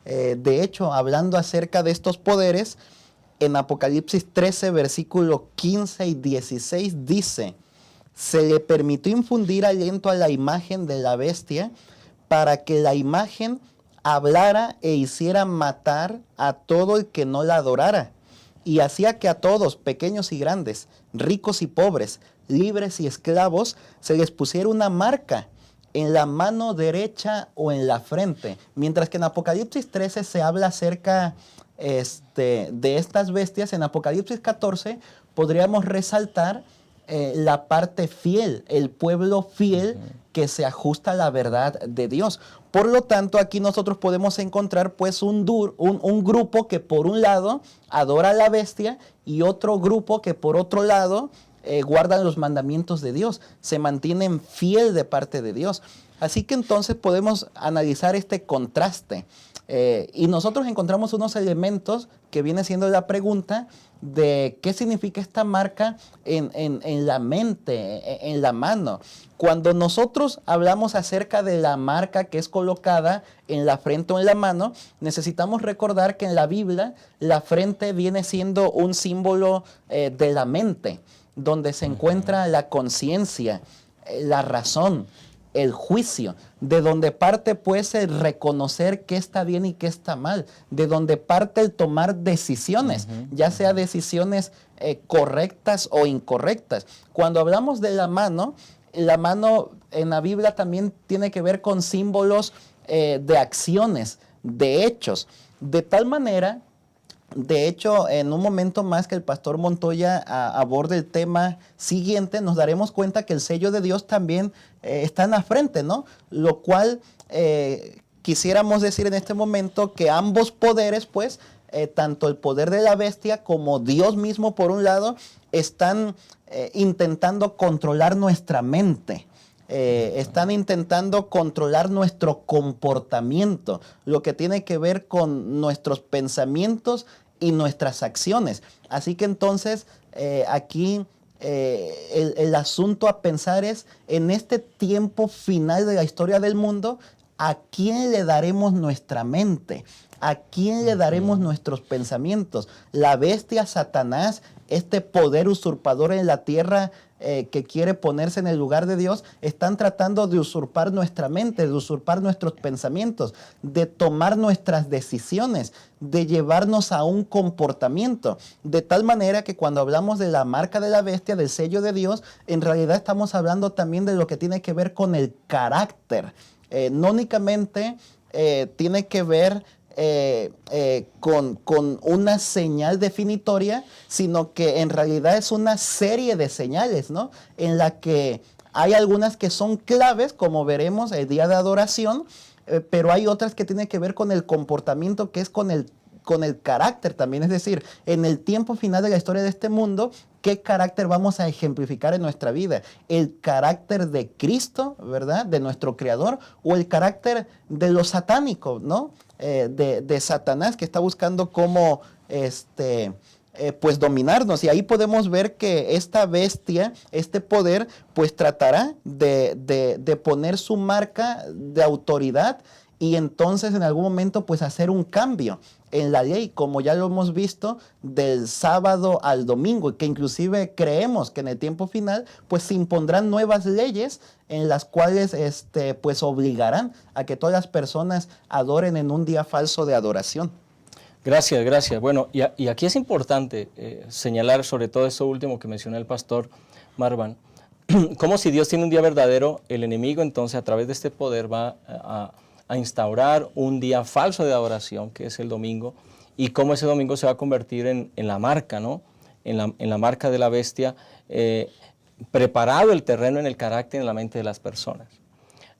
De hecho, hablando acerca de estos poderes, en Apocalipsis 13, versículo 15 y 16 dice: se le permitió infundir aliento a la imagen de la bestia para que la imagen hablara e hiciera matar a todo el que no la adorara. Y hacía que a todos, pequeños y grandes, ricos y pobres, libres y esclavos, se les pusiera una marca en la mano derecha o en la frente. Mientras que en Apocalipsis 13 se habla acerca de estas bestias, en Apocalipsis 14 podríamos resaltar la parte fiel, el pueblo fiel que se ajusta a la verdad de Dios. Por lo tanto, aquí nosotros podemos encontrar pues un grupo que por un lado adora a la bestia y otro grupo que por otro lado guardan los mandamientos de Dios, se mantienen fiel de parte de Dios. Así que entonces podemos analizar este contraste. Y nosotros encontramos unos elementos que viene siendo la pregunta de qué significa esta marca en la mente, en la mano. Cuando nosotros hablamos acerca de la marca que es colocada en la frente o en la mano, necesitamos recordar que en la Biblia la frente viene siendo un símbolo de la mente, donde se encuentra la conciencia, la razón, el juicio, de donde parte pues el reconocer qué está bien y qué está mal, de donde parte el tomar decisiones, ya sea decisiones correctas o incorrectas. Cuando hablamos de la mano en la Biblia también tiene que ver con símbolos de acciones, de hechos, de tal manera. De hecho, en un momento más que el pastor Montoya aborde el tema siguiente, nos daremos cuenta que el sello de Dios también está en la frente, ¿no? Lo cual quisiéramos decir en este momento que ambos poderes, pues, tanto el poder de la bestia como Dios mismo, por un lado, están intentando controlar nuestra mente. Están intentando controlar nuestro comportamiento, lo que tiene que ver con nuestros pensamientos y nuestras acciones. Así que entonces aquí el asunto a pensar es, en este tiempo final de la historia del mundo, ¿a quién le daremos nuestra mente? ¿A quién le daremos nuestros pensamientos? La bestia, Satanás, este poder usurpador en la tierra, que quiere ponerse en el lugar de Dios, están tratando de usurpar nuestra mente, de usurpar nuestros pensamientos, de tomar nuestras decisiones, de llevarnos a un comportamiento. De tal manera que cuando hablamos de la marca de la bestia, del sello de Dios, en realidad estamos hablando también de lo que tiene que ver con el carácter. No únicamente tiene que ver con una señal definitoria, sino que en realidad es una serie de señales, ¿no? En la que hay algunas que son claves, como veremos el día de adoración, pero hay otras que tienen que ver con el comportamiento, que es con el carácter también. Es decir, en el tiempo final de la historia de este mundo, ¿qué carácter vamos a ejemplificar en nuestra vida? ¿El carácter de Cristo, verdad? De nuestro Creador, o el carácter de lo satánico, ¿no? De Satanás, que está buscando cómo pues dominarnos. Y ahí podemos ver que esta bestia, este poder, pues tratará de poner su marca de autoridad, y entonces en algún momento pues hacer un cambio en la ley, como ya lo hemos visto del sábado al domingo, y que inclusive creemos que en el tiempo final pues se impondrán nuevas leyes en las cuales pues obligarán a que todas las personas adoren en un día falso de adoración. Gracias, gracias. Bueno, y aquí es importante señalar sobre todo eso último que mencionó el pastor Marván, como si Dios tiene un día verdadero, el enemigo entonces a través de este poder va a instaurar un día falso de adoración, que es el domingo, y cómo ese domingo se va a convertir en la marca, ¿no? En la marca de la bestia, preparado el terreno en el carácter y en la mente de las personas.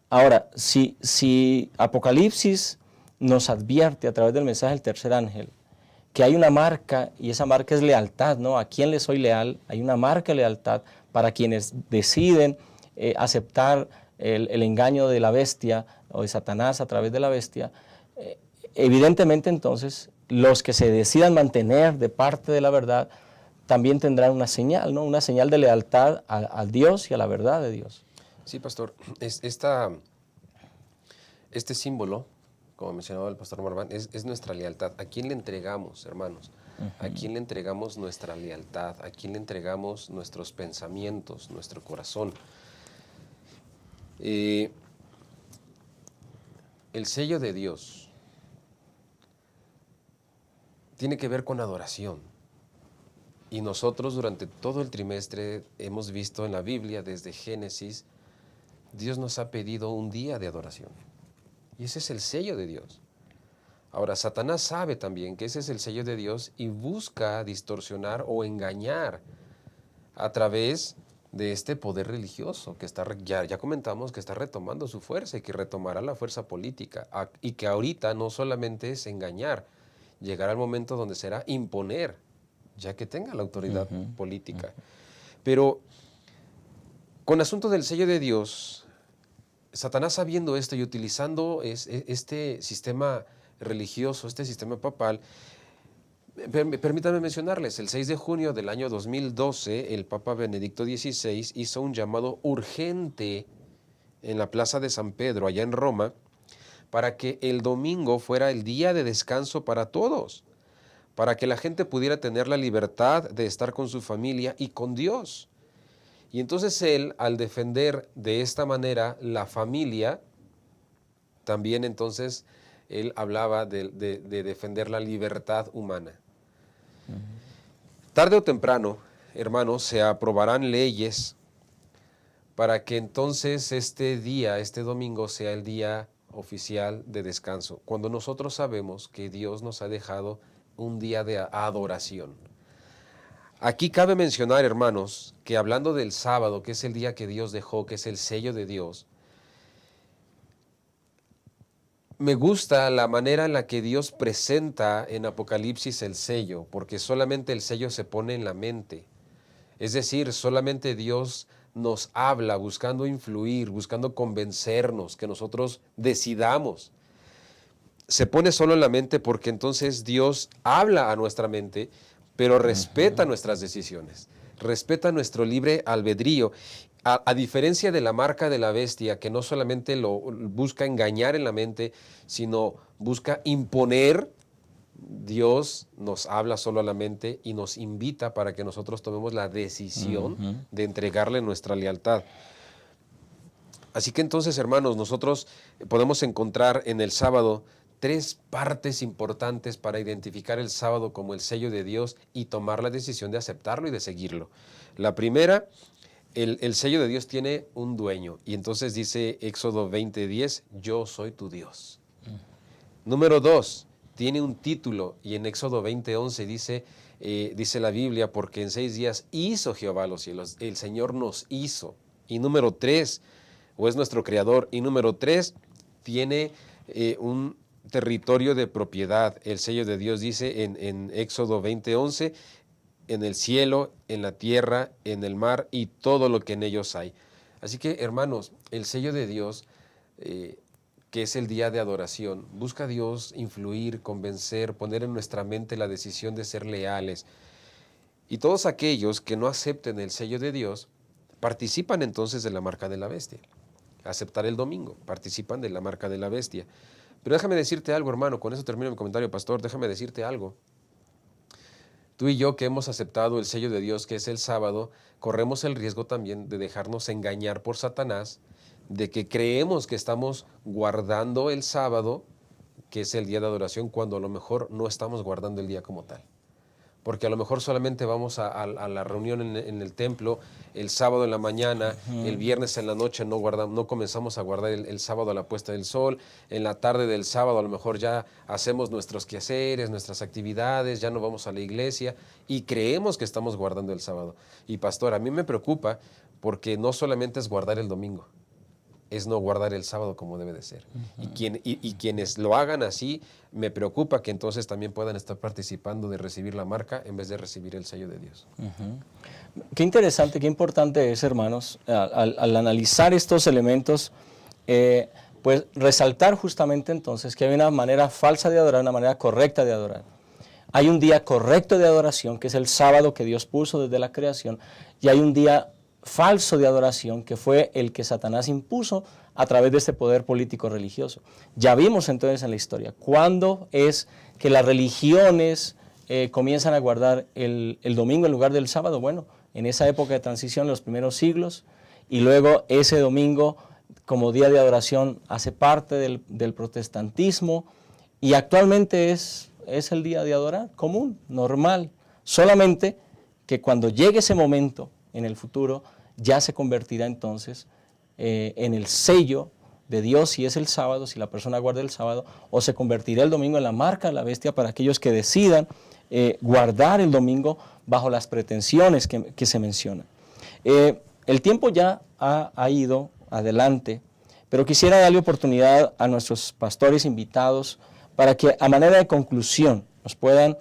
Ahora, si Apocalipsis nos advierte a través del mensaje del tercer ángel que hay una marca, y esa marca es lealtad, ¿no? ¿A quién le soy leal? Hay una marca de lealtad para quienes deciden aceptar el engaño de la bestia o de Satanás a través de la bestia. Evidentemente entonces los que se decidan mantener de parte de la verdad también tendrán una señal, ¿no? Una señal de lealtad a Dios y a la verdad de Dios. Sí, pastor. Este símbolo, como mencionaba el pastor Marván, es nuestra lealtad. ¿A quién le entregamos, hermanos? ¿A quién le entregamos nuestra lealtad? ¿A quién le entregamos nuestros pensamientos, nuestro corazón? El sello de Dios tiene que ver con adoración. Y nosotros durante todo el trimestre hemos visto en la Biblia, desde Génesis, Dios nos ha pedido un día de adoración. Y ese es el sello de Dios. Ahora, Satanás sabe también que ese es el sello de Dios y busca distorsionar o engañar a través de este poder religioso que ya comentamos que está retomando su fuerza y que retomará la fuerza política, y que ahorita no solamente es engañar, llegará el momento donde será imponer, ya que tenga la autoridad política. Pero con asunto del sello de Dios, Satanás, sabiendo esto y utilizando este sistema religioso, este sistema papal, permítanme mencionarles, el 6 de junio del año 2012, el Papa Benedicto XVI hizo un llamado urgente en la Plaza de San Pedro, allá en Roma, para que el domingo fuera el día de descanso para todos, para que la gente pudiera tener la libertad de estar con su familia y con Dios. Y entonces él, al defender de esta manera la familia, también entonces él hablaba de defender la libertad humana. Tarde o temprano, hermanos, se aprobarán leyes para que entonces este día, este domingo, sea el día oficial de descanso, cuando nosotros sabemos que Dios nos ha dejado un día de adoración. Aquí cabe mencionar, hermanos, que hablando del sábado, que es el día que Dios dejó, que es el sello de Dios, me gusta la manera en la que Dios presenta en Apocalipsis el sello, porque solamente el sello se pone en la mente. Es decir, solamente Dios nos habla buscando influir, buscando convencernos, que nosotros decidamos. Se pone solo en la mente porque entonces Dios habla a nuestra mente, pero respeta nuestras decisiones, respeta nuestro libre albedrío. A diferencia de la marca de la bestia, que no solamente lo busca engañar en la mente, sino busca imponer, Dios nos habla solo a la mente y nos invita para que nosotros tomemos la decisión de entregarle nuestra lealtad. Así que entonces, hermanos, nosotros podemos encontrar en el sábado 3 partes importantes para identificar el sábado como el sello de Dios y tomar la decisión de aceptarlo y de seguirlo. La primera, el sello de Dios tiene un dueño, y entonces dice Éxodo 20:10, yo soy tu Dios. Número 2, tiene un título, y en Éxodo 20:11 dice la Biblia, porque en 6 días hizo Jehová los cielos, el Señor nos hizo. Y número 3, o es nuestro creador. Y número 3, tiene un territorio de propiedad. El sello de Dios dice en Éxodo 20:11, en el cielo, en la tierra, en el mar y todo lo que en ellos hay. Así que, hermanos, el sello de Dios, que es el día de adoración, busca a Dios influir, convencer, poner en nuestra mente la decisión de ser leales. Y todos aquellos que no acepten el sello de Dios participan entonces de la marca de la bestia. Aceptar el domingo, participan de la marca de la bestia. Pero déjame decirte algo, hermano, con eso termino mi comentario, pastor, déjame decirte algo. Tú y yo que hemos aceptado el sello de Dios, que es el sábado, corremos el riesgo también de dejarnos engañar por Satanás, de que creemos que estamos guardando el sábado, que es el día de adoración, cuando a lo mejor no estamos guardando el día como tal. Porque a lo mejor solamente vamos a la reunión en el templo el sábado en la mañana, el viernes en la noche no comenzamos a guardar el sábado a la puesta del sol, en la tarde del sábado a lo mejor ya hacemos nuestros quehaceres, nuestras actividades, ya no vamos a la iglesia y creemos que estamos guardando el sábado. Y pastor, a mí me preocupa porque no solamente es guardar el domingo, es no guardar el sábado como debe de ser. Y quienes lo hagan así, me preocupa que entonces también puedan estar participando de recibir la marca en vez de recibir el sello de Dios. Qué interesante, qué importante es, hermanos, al analizar estos elementos, pues resaltar justamente entonces que hay una manera falsa de adorar, una manera correcta de adorar. Hay un día correcto de adoración, que es el sábado que Dios puso desde la creación, y hay un día falso de adoración, que fue el que Satanás impuso a través de este poder político religioso. Ya vimos entonces en la historia cuándo es que las religiones comienzan a guardar el domingo en lugar del sábado. Bueno, en esa época de transición, en los primeros siglos, y luego ese domingo como día de adoración hace parte del protestantismo, y actualmente es el día de adorar común, normal, solamente que cuando llegue ese momento en el futuro, ya se convertirá entonces en el sello de Dios, si es el sábado, si la persona guarda el sábado, o se convertirá el domingo en la marca de la bestia para aquellos que decidan guardar el domingo bajo las pretensiones que se mencionan. El tiempo ya ha ido adelante, pero quisiera darle oportunidad a nuestros pastores invitados para que a manera de conclusión nos puedan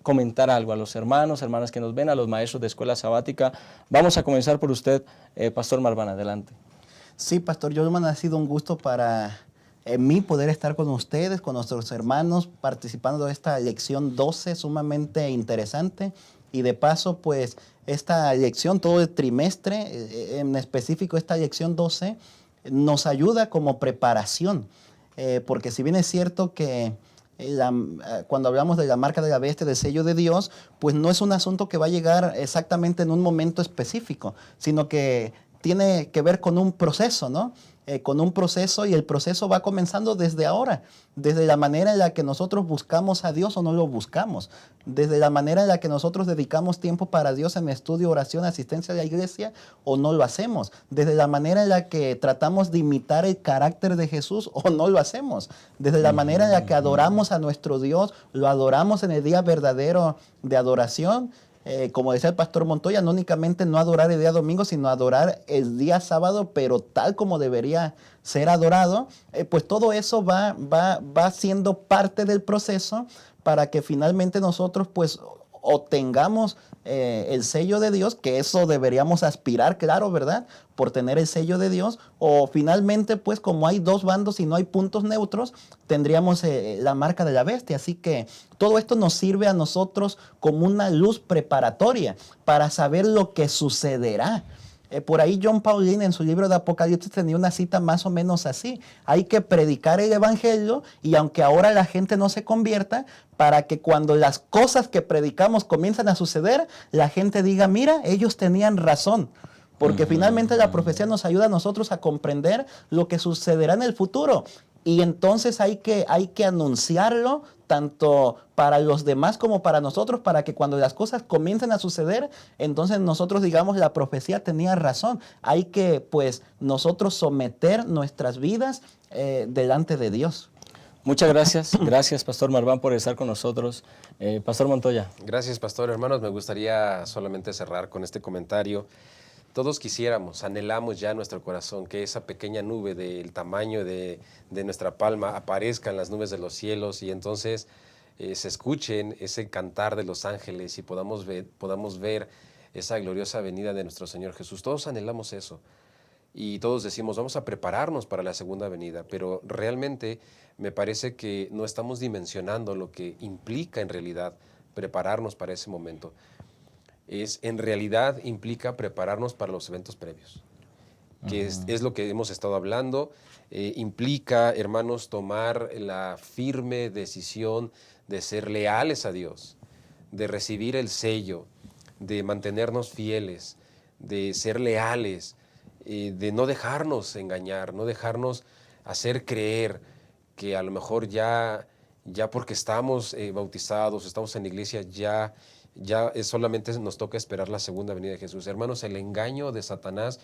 comentar algo a los hermanos, hermanas que nos ven, a los maestros de escuela sabática. Vamos a comenzar por usted, Pastor Marván, adelante. Sí, Pastor Yolman, ha sido un gusto para mí poder estar con ustedes, con nuestros hermanos, participando de esta lección 12, sumamente interesante. Y de paso, pues, esta lección, todo el trimestre, en específico esta lección 12, nos ayuda como preparación. Porque si bien es cierto que cuando hablamos de la marca de la bestia, del sello de Dios, pues no es un asunto que va a llegar exactamente en un momento específico, sino que tiene que ver con un proceso, ¿no? Con un proceso, y el proceso va comenzando desde ahora, desde la manera en la que nosotros buscamos a Dios o no lo buscamos, desde la manera en la que nosotros dedicamos tiempo para Dios en estudio, oración, asistencia a la iglesia o no lo hacemos, desde la manera en la que tratamos de imitar el carácter de Jesús o no lo hacemos, desde la manera en la que adoramos a nuestro Dios, lo adoramos en el día verdadero de adoración. Como decía el pastor Montoya, no únicamente no adorar el día domingo, sino adorar el día sábado, pero tal como debería ser adorado. Pues todo eso va siendo parte del proceso para que finalmente nosotros pues obtengamos el sello de Dios, que eso deberíamos aspirar, claro, ¿verdad? Por tener el sello de Dios, o finalmente, pues como hay dos bandos y no hay puntos neutros, tendríamos la marca de la bestia. Así que todo esto nos sirve a nosotros como una luz preparatoria para saber lo que sucederá. Por ahí John Pauline en su libro de Apocalipsis tenía una cita más o menos así. Hay que predicar el evangelio y aunque ahora la gente no se convierta, para que cuando las cosas que predicamos comienzan a suceder, la gente diga, mira, ellos tenían razón. Porque finalmente la profecía nos ayuda a nosotros a comprender lo que sucederá en el futuro. Y entonces hay que anunciarlo tanto para los demás como para nosotros, para que cuando las cosas comiencen a suceder, entonces nosotros digamos la profecía tenía razón. Hay que pues nosotros someter nuestras vidas delante de Dios. Muchas gracias. Gracias, Pastor Marván, por estar con nosotros. Pastor Montoya. Gracias, Pastor. Hermanos, me gustaría solamente cerrar con este comentario. Todos quisiéramos, anhelamos ya en nuestro corazón que esa pequeña nube del tamaño de nuestra palma aparezca en las nubes de los cielos y entonces se escuchen ese cantar de los ángeles y podamos ver esa gloriosa venida de nuestro Señor Jesús. Todos anhelamos eso y todos decimos, vamos a prepararnos para la segunda venida, pero realmente me parece que no estamos dimensionando lo que implica en realidad prepararnos para ese momento. En realidad implica prepararnos para los eventos previos, que es lo que hemos estado hablando. Implica, hermanos, tomar la firme decisión de ser leales a Dios, de recibir el sello, de mantenernos fieles, de ser leales, de no dejarnos engañar, no dejarnos hacer creer que a lo mejor ya porque estamos bautizados, estamos en la iglesia, ya solamente nos toca esperar la segunda venida de Jesús. Hermanos, el engaño de Satanás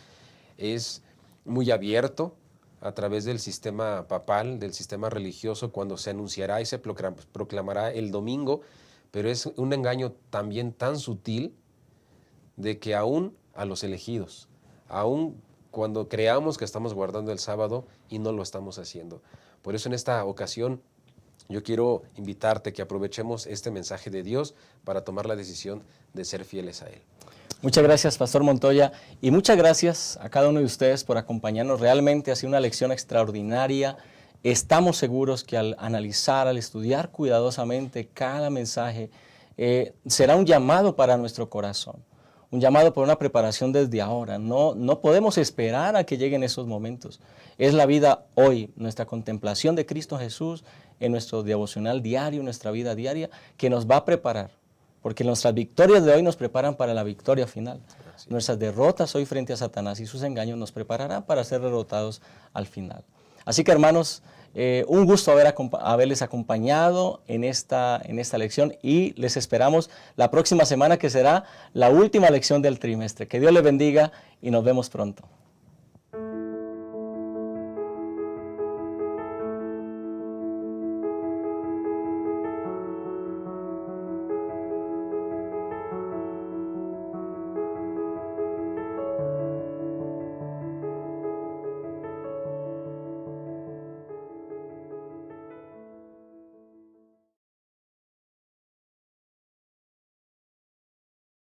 es muy abierto a través del sistema papal, del sistema religioso, cuando se anunciará y se proclamará el domingo, pero es un engaño también tan sutil de que aún a los elegidos, aún cuando creamos que estamos guardando el sábado y no lo estamos haciendo. Por eso en esta ocasión yo quiero invitarte que aprovechemos este mensaje de Dios para tomar la decisión de ser fieles a Él. Muchas gracias, Pastor Montoya, y muchas gracias a cada uno de ustedes por acompañarnos. Realmente ha sido una lección extraordinaria. Estamos seguros que al analizar, al estudiar cuidadosamente cada mensaje, será un llamado para nuestro corazón, un llamado por una preparación desde ahora. No podemos esperar a que lleguen esos momentos. Es la vida hoy, nuestra contemplación de Cristo Jesús en nuestro devocional diario, nuestra vida diaria, que nos va a preparar, porque nuestras victorias de hoy nos preparan para la victoria final. Nuestras derrotas hoy frente a Satanás y sus engaños nos prepararán para ser derrotados al final. Así que, hermanos, un gusto haberles acompañado en esta lección y les esperamos la próxima semana, que será la última lección del trimestre. Que Dios les bendiga y nos vemos pronto.